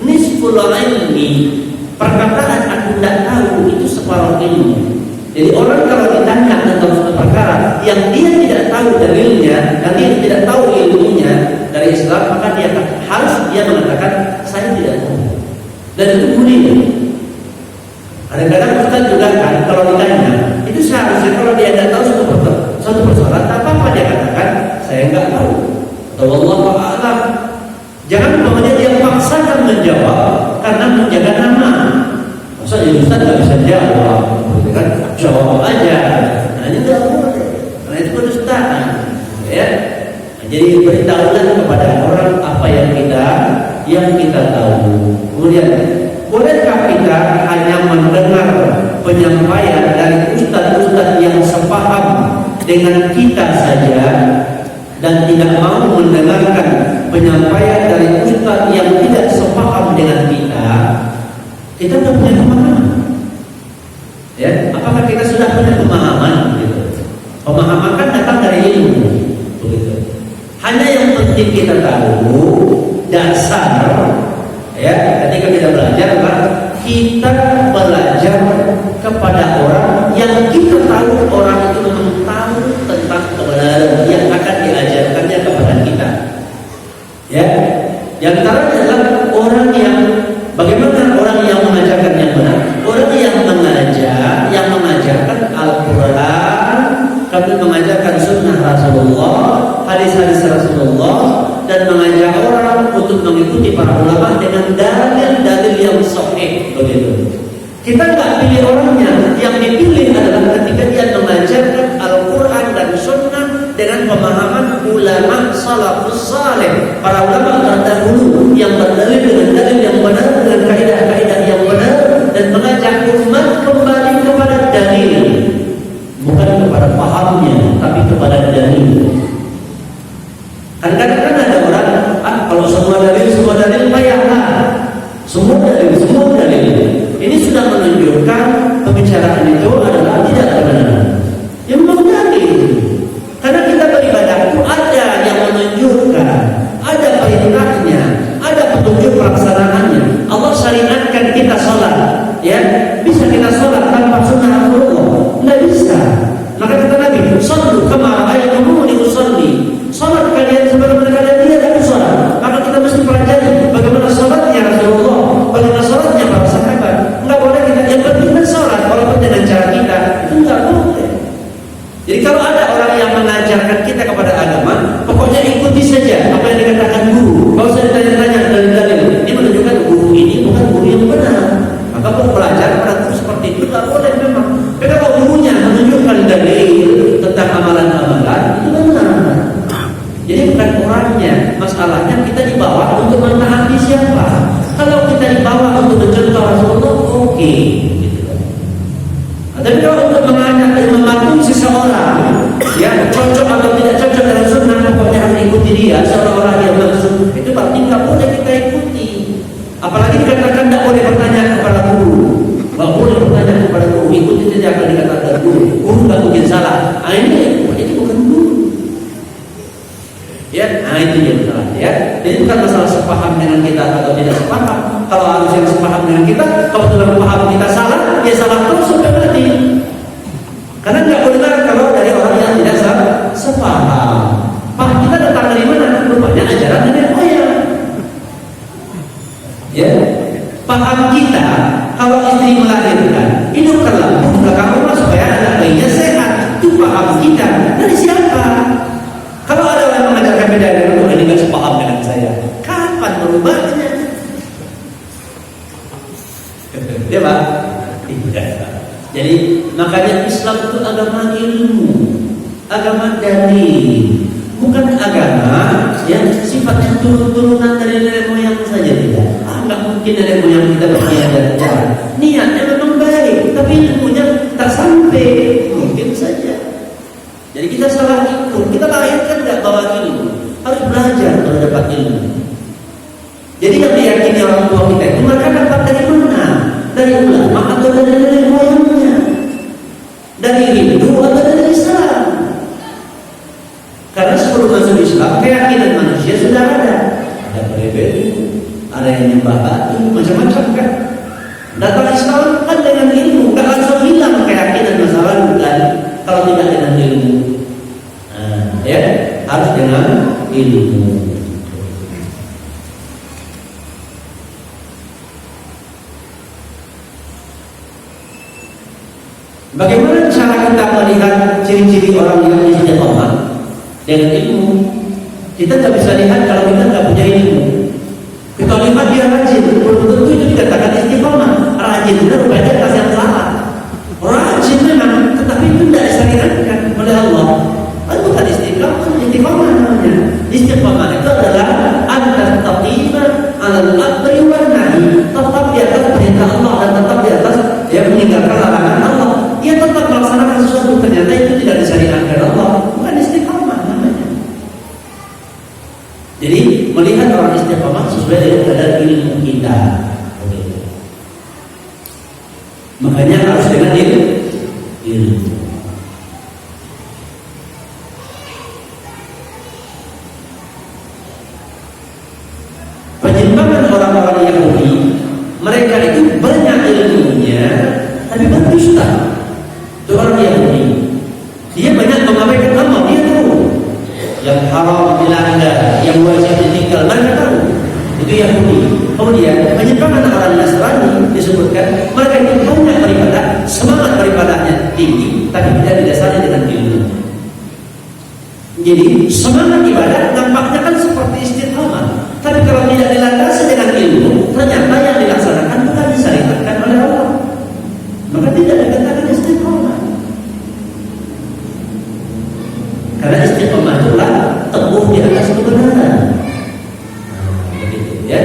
nisful ilmi. Perkataan aku tidak tahu itu separuh ilmu. Jadi orang kalau ditanya tentang suatu perkara yang dia tidak tahu dalilnya, dan dia tidak tahu ilmunya dari Islam, maka dia harus mengatakan saya tidak tahu. Dan itu mulia. Kadang-kadang Ustaz juga kan kalau ditanya, itu seharusnya kalau dia tidak tahu suatu persoalan, apa dia katakan saya nggak tahu. Atau wallahu a'lam. Jangan umpamanya dia paksakan menjawab karena menjaga nama. Masa jadi Ustaz nggak bisa jawab, gitu kan? Jawab aja. Nah ini nggak boleh, karena itu kedustaan, ya. Nah, jadi beritahulah kepada orang apa yang kita tahu. Kemudian bolehkah kita hanya mendengar penyampaian dari ustaz-ustaz yang sepaham dengan kita saja, dan tidak mau mendengarkan penyampaian dari ustaz yang tidak sepaham dengan kita? Kita sudah punya pemahaman, ya? Apakah kita sudah punya pemahaman? Gitu. Pemahaman kan datang dari ilmu, begitu. Hanya yang penting kita tahu dasar, ya. Ketika kita belajar, kita belajar kepada orang yang kita tahu orang itu memang tahu tentang kebenaran yang akan diajarkannya kepada kita, ya. Yang antara adalah orang yang bagaimana orang yang mengajarkan yang benar, orang yang mengajarkan Al-Quran, kami mengajarkan sunnah Rasulullah, hadis-hadis Rasulullah, dan mengajak orang untuk mengikuti para ulama dengan dalil-dalil yang sahih, begitu. Kita nggak pilih orangnya, yang dipilih adalah ketika dia mengajarkan Al-Quran dan sunnah dengan pemahaman ulama salafus saleh, para ulama terdahulu yang berdalil dengan dalil yang benar, dengan kaidah-kaidah yang benar, dan mengajak umat kembali kepada dalil, bukan kepada pahamnya, tapi kepada dalil. Kadang-kadang ada orang, kalau semua dalil payahlah, semua dalil. Ini sudah menunjukkan pembicaraan itu adalah tidak benar. Yang belum dalil. Karena kita beribadah itu ada yang menunjukkan, ada perintahnya, ada petunjuk pelaksanaannya. Allah syariatkan kita sholat, ya, bisa kita sholat tanpa sunnah Rasulullah? Tidak bisa. Maka kata Nabi, "Shallu kama ra'aytumuni usolli." Sholat kalian sebagaimana kalian lihat aku sholat. Maka kita mesti pelajari bagaimana sholatnya Rasulullah, bagaimana sholatnya para sahabat. Enggak boleh kita yang penting sholat walaupun dengan cara kita, itu enggak boleh. Jadi kalau ada orang yang mengajarkan kita kepada agama, pokoknya ikuti saja apa yang dikatakan guru. Kalau usah ditanya-tanya dalil-dalil. Ini menunjukkan guru ini bukan guru yang benar. Maka belajar pada guru seperti itu enggak boleh memang. Tapi kalau gurunya menunjukkan dalil tentang amalan-amalan, itu benar. Jadi bukan orangnya, masalahnya kita dibawa untuk menaati siapa. Kalau kita dibawa untuk mencontoh Rasulullah, oke. Gitu. Tapi kalau untuk mematuhi seseorang, ya cocok atau tidak cocok dengan sunnah, pokoknya harus ikuti dia, seorang yang maksud, itu berarti nggak boleh kita ikuti. Apalagi dikatakan tidak boleh bertanya kepada guru, nggak boleh bertanya kepada guru, ikuti saja apa yang dikatakan guru. Guru nggak mungkin salah. Nah ini bukan guru. Ya, nah itu yang salah, ya. Jadi bukan masalah sepaham dengan kita atau tidak sepaham, Kalau harus yang sepaham dengan kita, kalau dalam paham kita salah, ya salah terus sampai mati. Karena nggak benar kalau dari orang yang tidak sepaham. Paham kita datang dari mana? Rupanya ajaran nenek moyang. Ya, paham kita kalau istri melahirkan, hidupkanlah belakang rumah supaya anak bayinya sehat. Itu paham kita. Dari siapa? Kalau ada orang mengajarkan beda dengan Tuhan, ini nggak sepaham dengan saya. Kapan berubahnya? Ya Pak? Tidak. Jadi makanya Islam itu agama ilmu, agama dalil, bukan agama yang sifatnya turun-turunan dari nenek moyang saja, tidak. Nggak mungkin nenek moyang kita berjalan. Niatnya memang baik, tapi ilmunya tak sampai, mungkin saja. Jadi kita salah ikut, kita lahirkan nggak bawa ilmu, harus belajar untuk dapat ilmu. Jadi yang diyakini orang tua kita itu mereka dapat dari mana? Dari ulama atau dari nenek moyangnya? Dari Hindu atau dari Islam? Karena sebelum masuk Islam, keyakinan manusia sudah ada. Ada berbeda, ada yang nyembah batu, macam-macam kan. Datang Islam kan dengan ilmu, nggak langsung hilang keyakinan masa lalu kan. Kalau tidak dengan ilmu, ya harus dengan ilmu. Bagaimana cara kita melihat ciri-ciri orang yang istiqomah? Dengan ilmu. Kita tidak bisa lihat kalau kita tidak punya ilmu. Kita lihat dia rajin, belum tentu itu dikatakan istiqomah. Rajin itu rupanya atas yang salah. Rajin memang, tetapi itu tidak disyariatkan oleh Allah. Itu bukan istiqomah namanya. Istiqomah itu adalah antara taqima alal amri wan nahi, tetap di atas perintah Allah dan tetap di atas yang meninggalkan larangan Allah. Dia tetap melaksanakan sesuatu, ternyata itu tidak disyariatkan Allah, bukan istiqomah namanya. Jadi melihat orang istiqomah sesuai dengan kadar ilmu kita. Makanya harus dengan ilmu. Penyimpangan orang-orang Yahudi, mereka itu banyak ilmunya, tapi berdusta. Itu orang Yahudi, dia banyak mengabaikan amal, dia tahu yang haram dilanggar, yang wajib ditinggal, mereka tahu. Itu Yahudi. Kemudian penyimpangan orang Nasrani disebutkan mereka itu banyak beribadah, semangat beribadahnya tinggi, tapi tidak didasari dengan ilmu. Jadi semangat ibadah nampaknya kan seperti istiqomah, tapi kalau tidak dilandasi dengan ilmu, ternyata yang dilaksanakan bukan disyariatkan oleh Allah, maka tidak dikatakan istiqomah. Karena istiqomah itulah teguh di atas kebenaran. Begitu ya.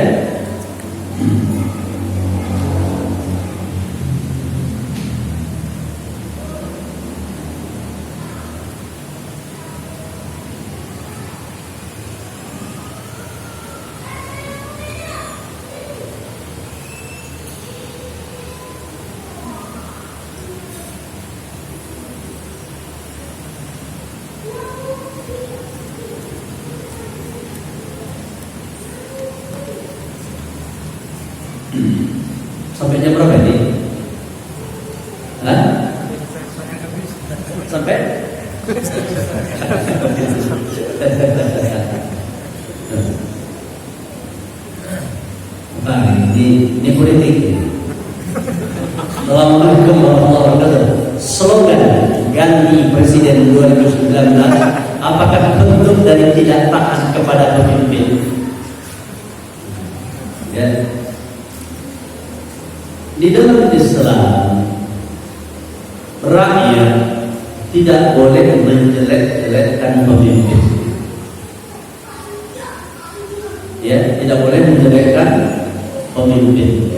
Sampai jam berapa ini? Hah? Sampai? Nah, ini politik. Assalamualaikum warahmatullahi wabarakatuh. Slogan ganti presiden 2019, apakah bentuk dari tidak taat kepada pemimpin? Ya. Di dalam Islam, rakyat tidak boleh menjelek-jelekkan pemimpin. Ya, tidak boleh menjelekkan pemimpin.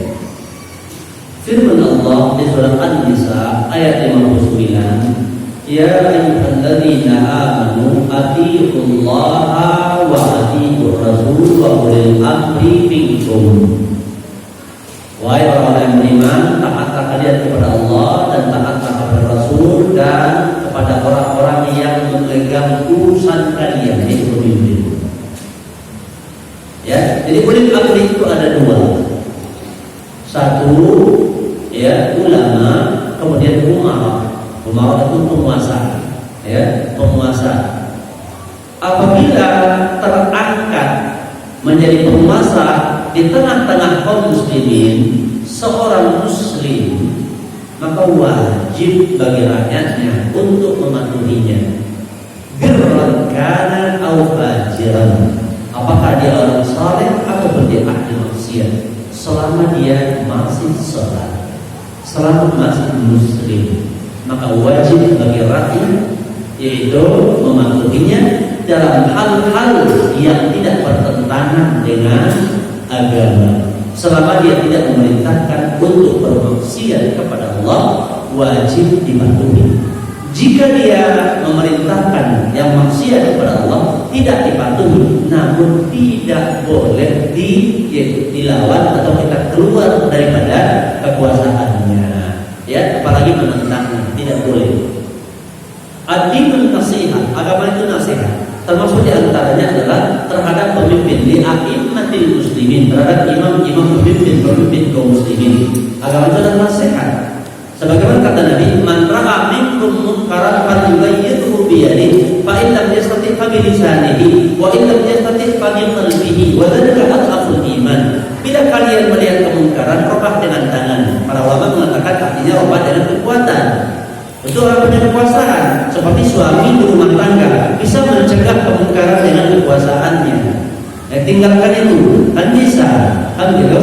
Firman Allah di surah An-Nisa ayat 59, Ya ayyuhalladzina amanu atiiqullaha wa atiiqur rasul wa ulil amri minkum. Wahai orang-orang yang beriman, taatlah kalian kepada Allah dan taatlah kepada Rasul dan kepada orang-orang yang memegang urusan kalian, yaitu pemimpin. Ya, jadi ulil amri itu ada dua. menjadi penguasa di tengah-tengah kaum muslimin, seorang muslim maka wajib bagi rakyatnya untuk mematuhinya. Birran kana aw fajiran, apakah dia orang saleh atau dia ahli maksiat, selama dia masih salat, selama masih muslim, maka wajib bagi rakyat yaitu mematuhinya dalam hal-hal yang tidak bertentangan dengan agama. Selama dia tidak memerintahkan untuk bermaksiat kepada Allah, wajib dipatuhi. Jika dia memerintahkan yang maksiat kepada Allah, tidak dipatuhi, namun tidak boleh dilawan atau kita keluar daripada kekuasaannya. Ya, apalagi menentangnya, tidak boleh. Ad-dinun nasihat, agama itu nasihat. Termasuk diantaranya adalah terhadap pemimpin, di a'immatil muslimin, terhadap imam-imam pemimpin kaum muslimin. Agama itu adalah nasihat. Sebagaimana kata Nabi, man ra'a minkum munkaran falyughayyirhu bi yadihi, fa in lam yastati' fa bi lisanihi, wa in lam yastati' fa bi qalbihi, wa dzalika adhaful iman. Bila kalian melihat kemungkaran, rubah dengan tangan. Para ulama mengatakan artinya rubah dengan kekuatan. Itu orang punya kekuasaan, seperti suami di rumah tangga bisa mencegah kemungkaran dengan kekuasaannya. Tinggalkan itu, kan bisa, kan gitu.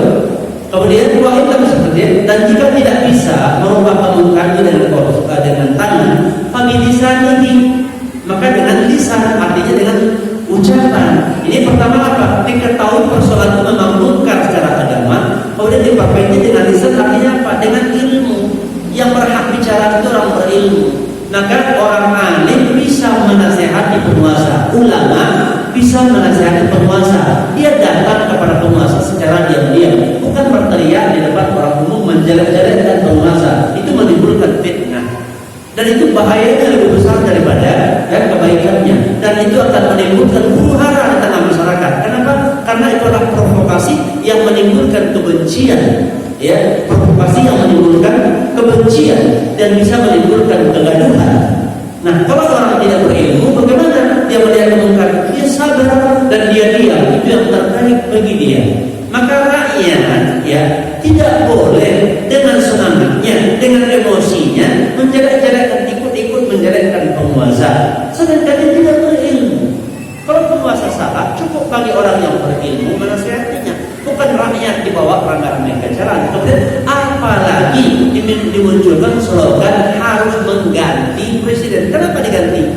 Kemudian dua itu seperti itu. Dan jika tidak bisa merubah kemungkaran dengan tangan, fabilisanihi, maka dengan lisan, artinya dengan ucapan. Ini pertama apa? Diketahui persoalan itu memang munkar secara agama. Kemudian dipakainya dengan lisan, artinya apa? Dengan ilmu. Yang berhak bicara itu orang berilmu. Maka orang alim bisa menasehati penguasa, ulama bisa menasehati penguasa. Dia datang kepada penguasa secara diam-diam, bukan berteriak di depan orang umum menjelek-jelekkan penguasa. Itu menimbulkan fitnah. Dan itu bahayanya lebih besar daripada kebaikannya. Dan itu akan menimbulkan huru-hara di tengah masyarakat. Kenapa? Karena itu adalah provokasi yang menimbulkan kebencian. Ya, provokasi yang menimbulkan kebencian dan bisa menimbulkan kegaduhan. Nah, kalau orang tidak berilmu, bagaimana dia melihat kemungkaran? Dia sabar dan dia diam. Itu yang terbaik bagi dia. Maka rakyat ya tidak boleh dengan semangatnya, dengan emosinya menjelek-jelekkan, ikut-ikut menjelekkan penguasa. Sedangkan dia tidak berilmu. Kalau penguasa salah, cukup bagi orang yang berilmu menasihatinya. Bukan rakyat dibawa ramai-ramai ke jalan. Kemudian apalagi dimunculkan slogan harus mengganti presiden. Kenapa diganti?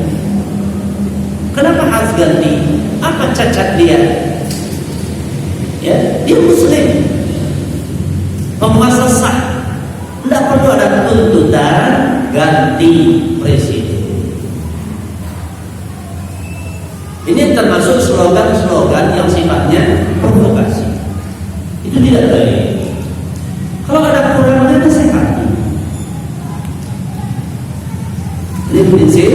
Kenapa harus ganti? Apa cacat dia? Ya, dia muslim, penguasa sah. Tidak perlu ada tuntutan ganti presiden. Ini termasuk slogan-slogan yang sifatnya provokasi. Itu tidak baik. Kalau ada kurangnya nasihati. Ini prinsip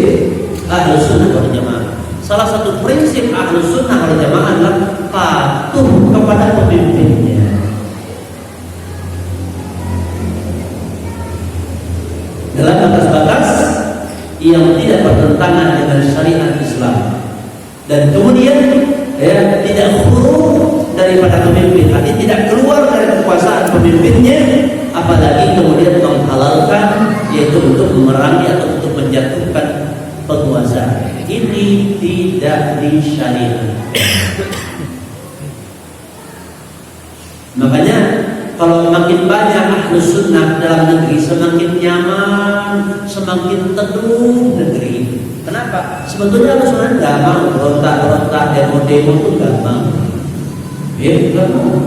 Ahlus Sunnah wal Jamaah. Salah satu prinsip Ahlus Sunnah wal Jamaah adalah patuh kepada pemimpinnya. Dalam batas-batas yang tidak bertentangan dengan syariat Islam. Dan kemudian tidak khuru daripada pemimpin, artinya tidak keluar dari kekuasaan pemimpinnya, apalagi kemudian menghalalkan, yaitu untuk memerangi atau untuk menjatuhkan penguasa. Ini tidak disyariatkan. Makanya kalau makin banyak Ahlus Sunnah dalam negeri, semakin nyaman, semakin teduh negeri. Kenapa? Sebetulnya Ahlus Sunnah nggak mau berontak-berontak, demo-demo itu nggak mau. Nggak mau.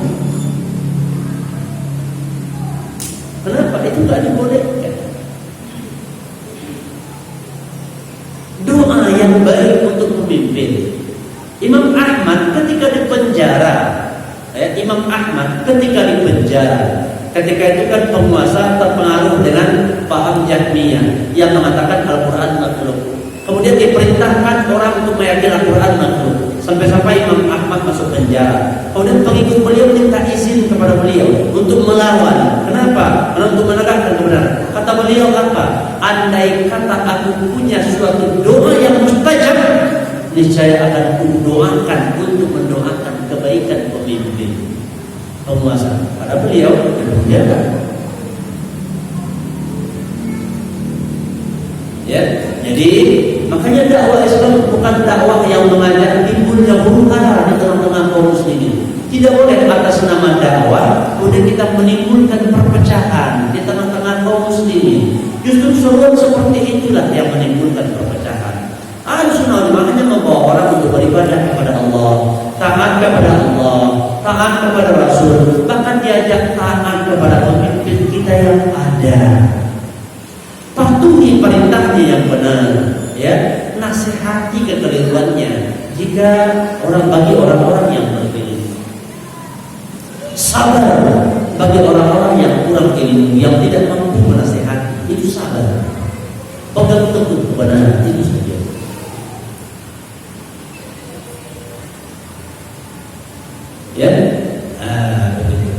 Kenapa? Itu nggak dibolehkan. Doa yang baik untuk pemimpin. Imam Ahmad ketika dipenjara, Imam Ahmad ketika dipenjara, ketika itu kan penguasa terpengaruh dengan paham Jahmiyah yang mengatakan Al-Quran makhluk. Kemudian diperintahkan orang untuk meyakini Al-Quran makhluk. Sampai-sampai Imam Ahmad masuk penjara. Kemudian pengikut beliau minta izin kepada beliau untuk melawan. Kenapa? Karena untuk menegakkan kebenaran. Kata beliau apa? Andai kata aku punya suatu doa yang mustajab, niscaya akan kudoakan untuk mendoakan kebaikan bagaikan pemimpin penguasa. Pada beliau berjaga. Ya, jadi makanya dakwah Islam bukan dakwah yang mengajak timbulnya huru-hara di tengah-tengah kaum muslimin. Tidak boleh atas nama dakwah kemudian kita menimbulkan perpecahan di tengah-tengah kaum muslimin. Justru seruan seperti itulah yang menimbulkan perpecahan. Ahlussunnah makanya membawa orang untuk beribadah kepada Allah, taat kepada Allah, taat kepada Rasul, bahkan diajak taat kepada pemimpin kita yang ada. Patuhi perintahnya yang benar, ya, nasihati kekeliruannya jika bagi orang-orang yang berkeliru. Sabar bagi orang-orang yang kurang ilmu, yang tidak mampu menasihati, itu sabar. Pegang teguh kebenaran, itu saja. Ya, begitu.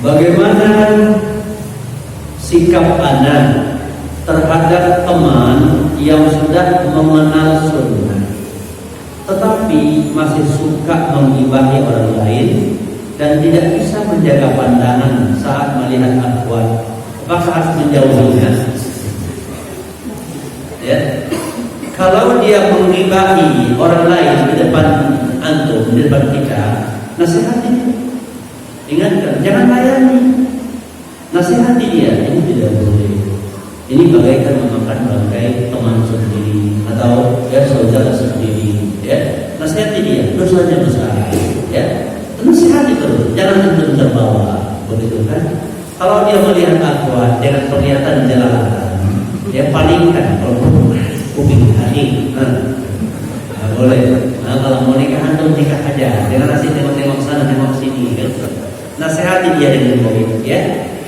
Bagaimana sikap Anda terhadap teman yang sudah mengenal sunnah tetapi masih suka menggibahi orang lain dan tidak bisa menjaga pandangan saat melihat akhwat? Apakah harus menjauhinya? Ya. Kalau dia menggibahi orang lain di depan antum, di depan kita, nasihati. Ingatkan, jangan layani. Nasihati dia, ini tidak boleh. Ini bagaikan memakan bangkai teman sendiri atau ya saudara sendiri. Ya, nasihati dia, dosanya besar. Ya, nasihati terus, jangan terbawa, begitu kan? Kalau dia melihat akhwat dengan penglihatan jelalatan, dia palingkan kalau kuping hati. Boleh. Nah, kalau mau nikah antum nikah aja, jangan asik tengok-tengok sana, tengok sini. Gitu. Nasihati dia dengan baik, ya.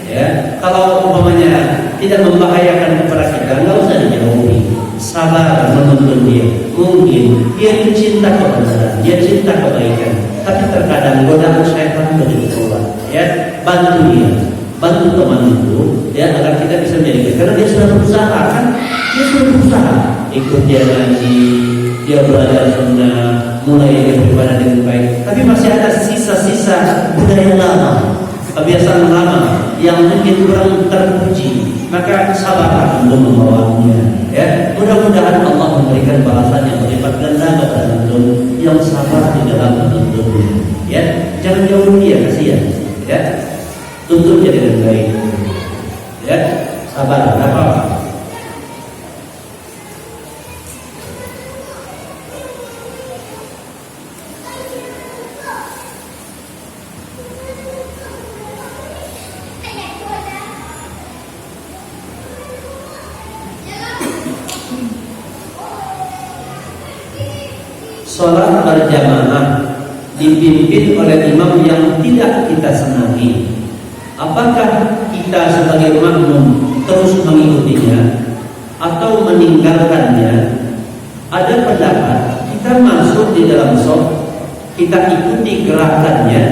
Ya, kalau umpamanya tidak membahayakan kepada kita, nggak usah dijauhi. Sabar menuntun dia. Mungkin dia cinta kebenaran, dia cinta kebaikan, tapi terkadang godaan syaitan begitu kuat. Ya, bantu dia, bantu teman itu, ya, agar kita bisa menjadi. Karena dia sudah berusaha, kan? Dia sudah berusaha, ikut dia ngaji, dia belajar sunnah, mulai dia beribadah dengan baik, tapi masih ada sisa-sisa budaya lama, kebiasaan lama yang mungkin kurang terpuji. Maka sabarlah untuk membawanya. Ya, mudah-mudahan Allah memberikan balasan yang berlipat ganda kepada antum yang sabar di dalam menuntutnya. Ya, jangan jauh dia, kasihan. Ya, tuntut dia dengan baik. Ya, sabar, tidak apa-apa. Sholat berjamaah dipimpin oleh imam yang tidak kita senangi. Apakah kita sebagai makmum terus mengikutinya atau meninggalkannya? Ada pendapat kita masuk di dalam shaf, kita ikuti gerakannya,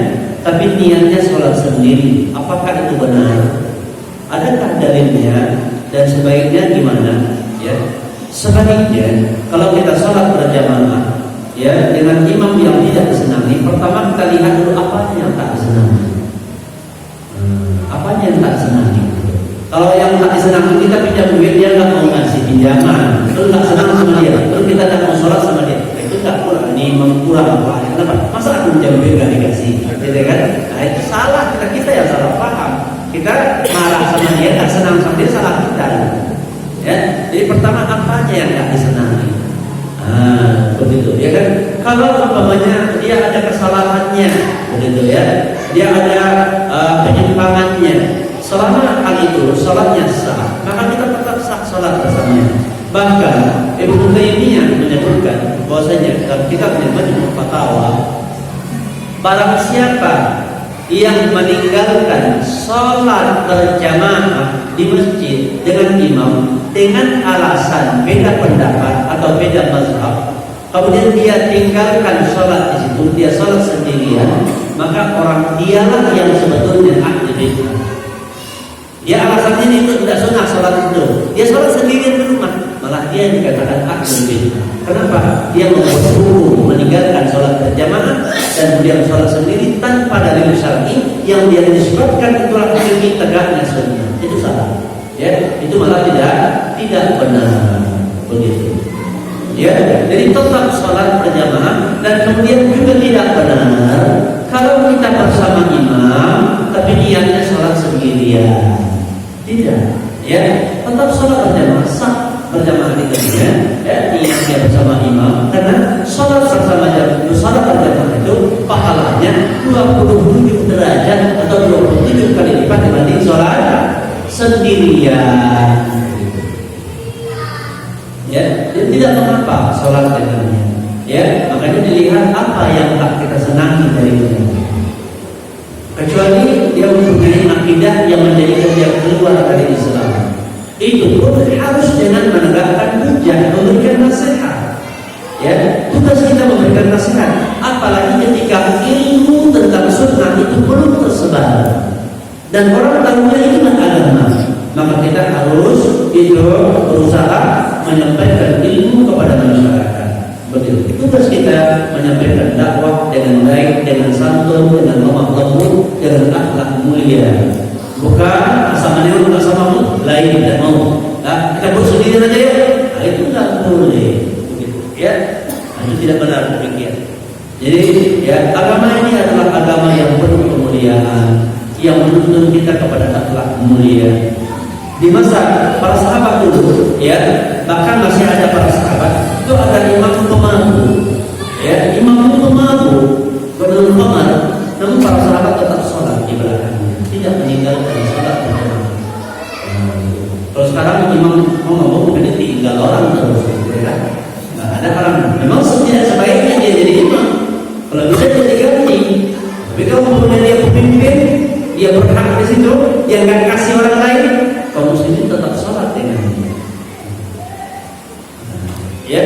tapi niatnya sholat sendiri. Apakah itu benar? Adakah dalilnya dan sebaiknya gimana? Ya, sebaliknya kalau kita sholat berjamaah, ya, dengan imam yang tidak disenangi, pertama kita lihat dulu apa yang tak disenangi. Apa yang tak disenangi? Kalau yang tak disenangi kita pinjam duit, dia nggak mau ngasih pinjaman, terus nggak senang sama dia, terus kita tidak mau sholat sama dia, itu nggak kurang. Ini mengkurang apa? Kenapa? Masa aku pinjam duit nggak dikasih? Gitu kan? Nah, itu salah, kita yang salah paham. Kita marah sama dia, nggak senang sama dia, salah kita. Ya. Jadi pertama apa aja yang nggak disenangi? Begitu ya kan. Kalau umpamanya dia ada kesalahannya, begitu ya, dia ada penyimpangannya, selama hal itu sholatnya sah, maka kita tetap sah sholat bersamanya. Bahkan Ibnu Taimiyah menyebutkan bahwasanya dalam kitabnya Majmu' Fatawa, barang siapa yang meninggalkan sholat berjamaah di masjid dengan imam dengan alasan beda pendapat atau beda mazhab, kemudian dia tinggalkan sholat di situ, dia sholat sendirian, maka orang dialah yang sebetulnya ahli bid'ah. Dia alasannya itu tidak sunnah sholat itu, dia sholat sendirian di rumah, malah dia dikatakan ahli bid'ah. Kenapa? Dia membuat hukum meninggalkan sholat berjamaah dan kemudian sholat sendiri tanpa dalil syar'i yang dia disebutkan itulah hakiki tegaknya sunnah. Itu salah. Ya, itu malah tidak benar, begitu. Ya, jadi tetap sholat berjamaah dan kemudian juga tidak benar kalau kita bersama imam tapi niatnya sholat sendirian. Tidak, ya, tetap sholat berjamaah sah. Berjamaah di dunia, ya, niatnya bersama imam, karena sholat bersama sholat berjamaah itu pahalanya 27 derajat atau 27 kali lipat dibanding sholat sendirian. Ya, jadi tidak mengapa sholat dengannya. Ya, makanya dilihat apa yang tak kita senangi dari dunia. Kecuali dia mempunyai akidah yang menjadikan dia keluar dari Islam. Itu pun harus dengan menegakkan hujah, memberikan nasihat. Ya, tugas kita memberikan nasihat. Apalagi ketika ilmu tentang sunnah itu belum tersebar dan orang tahunya itu agama, maka kita harus berusaha menyampaikan ilmu kepada masyarakat. Begitu. Tugas kita menyampaikan dakwah dengan baik, dengan santun, dengan lemah lembut, dengan akhlak mulia. Bukan asal menurut asal mau, lain tidak mau. Nah, kita buat sendiri saja ya. Nah, itu tidak boleh. Begitu. Ya, itu tidak benar demikian. Jadi, ya, agama ini adalah agama yang penuh kemuliaan, yang menuntun kita kepada akhlak mulia. Di masa para sahabat dulu, ya, bahkan masih ada para sahabat itu ada imam pemabuk, ya, imam pemabuk bernama Umar, namun para sahabat tetap sholat di belakangnya, tidak meninggalkan sholat berjamaah. Kalau sekarang imam pemabuk mungkin ditinggal orang terus, ya, nggak ada orang. Memang tidak sebaiknya dia jadi imam, kalau bisa dia diganti. Tapi kalau mempunyai dia pemimpin, dia berhak di situ, dia nggak kasih orang lain, kaum muslimin tetap sholat dengan dia. Ya.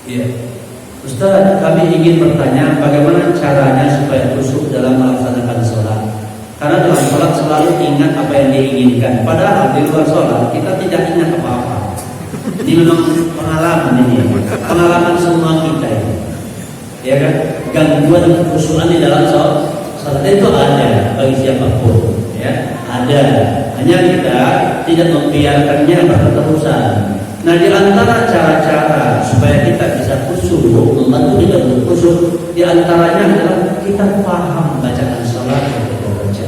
Ya. Ustaz, kami ingin bertanya bagaimana caranya supaya khusyuk dalam melaksanakan sholat. Karena dalam sholat selalu ingat apa yang diinginkan. Padahal di luar sholat kita tidak ingat apa-apa. Ini memang pengalaman ini, pengalaman semua kita ini. Ya kan? Gangguan kekhusyukan di dalam sholat itu ada bagi siapapun. Ya, ada. Hanya kita tidak membiarkannya berterusan. Nah, di antara cara-cara supaya kita bisa khusyuk, membantu kita untuk khusyuk, di antaranya adalah kita paham bacaan sholat yang kita baca.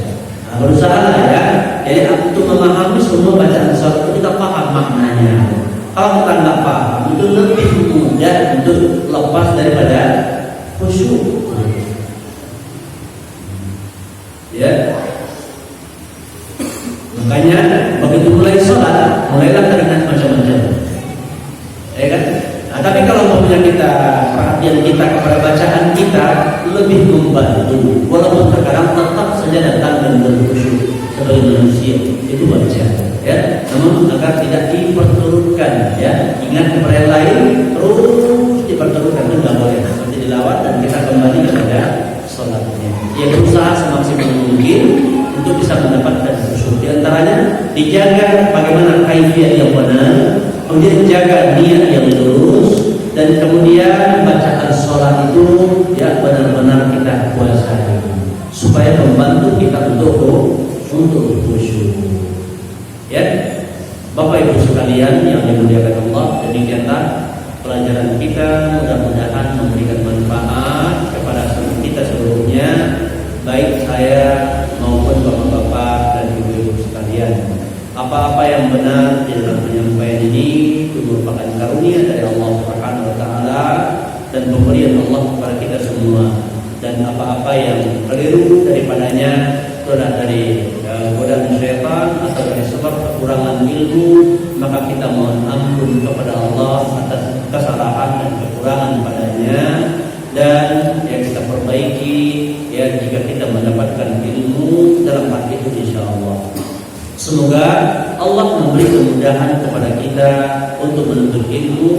Nah, berusaha ya, jadi untuk memahami semua bacaan sholat itu kita paham maknanya. Kalau kita nggak paham, itu lebih mudah untuk lepas daripada khusyuk. Ya, makanya begitu mulai sholat, mulailah teringat macam-macam. Ya kan? Nah, tapi kalau mempunyai kita perhatian kita kepada bacaan kita lebih membantu, walaupun terkadang tetap saja datang dan berkhusyuk sebagai manusia itu baca, ya. Namun agar tidak diperturutkan, ya. Ingat kepada yang lain, terus diperturutkan itu nggak boleh. Nanti dilawat dan kita kembali kepada sholatnya. Ya, berusaha semaksimal mungkin untuk bisa mendapatkan khusyuk. Di antaranya dijaga bagaimana kaifiyah yang benar, kemudian jaga niat yang lurus, dan kemudian bacaan sholat itu ya benar-benar kita kuasai supaya membantu kita untuk khusyuk. Ya, Bapak Ibu sekalian yang dimuliakan Allah, demikianlah pelajaran kita, mudah-mudahan memberikan manfaat kepada kita seluruhnya, baik saya maupun bapak-bapak dan ibu-ibu sekalian. Apa-apa yang benar di dalam penyampaian ini itu merupakan karunia dari Allah Subhanahu wa taala dan pemberian Allah kepada kita semua. Dan apa-apa yang keliru daripadanya itu adalah dari godaan syaitan atau dari sebab kekurangan ilmu, maka kita mohon ampun kepada Allah atas kesalahan dan kekurangan padanya, dan yang kita perbaiki ya jika kita mendapatkan ilmu dalam hal itu insyaallah. Semoga Allah memberi kemudahan kepada kita untuk menuntut ilmu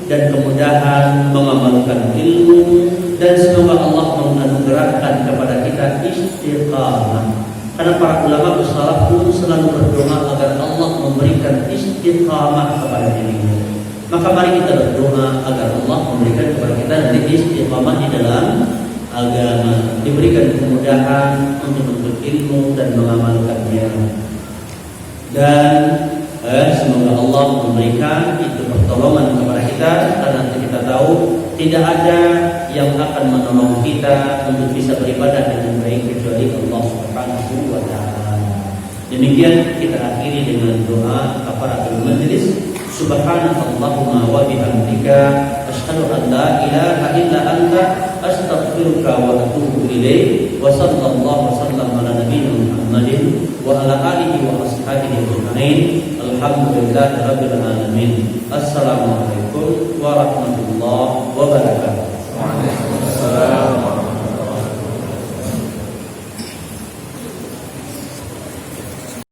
dan kemudahan mengamalkan ilmu, dan semoga Allah menganugerahkan kepada kita istiqamah. Karena para ulama salaf pun selalu berdoa agar Allah memberikan istiqamah kepada dirinya. Maka mari kita berdoa agar Allah memberikan kepada kita nanti istiqamah di dalam agama, diberikan kemudahan untuk menuntut ilmu dan mengamalkannya. Dan semoga Allah memberikan itu pertolongan kepada kita, karena kita tahu tidak ada yang akan menolong kita untuk bisa beribadah dengan baik kecuali Allah Subhanahu wa taala. Demikian kita akhiri dengan doa kafaratul majlis. Subhanakallahumma wa bihamdika asyhadu an la ilaha illa anta astaghfiruka wa atubu ilaik. Wa sallallahu wasallam ala nabiyyina Muhammadin wa ala alihi wa ashabihi ajma'in. Alhamdulillahi rabbil alamin. Assalamualaikum warahmatullahi wabarakatuh. Waalaikumsalam.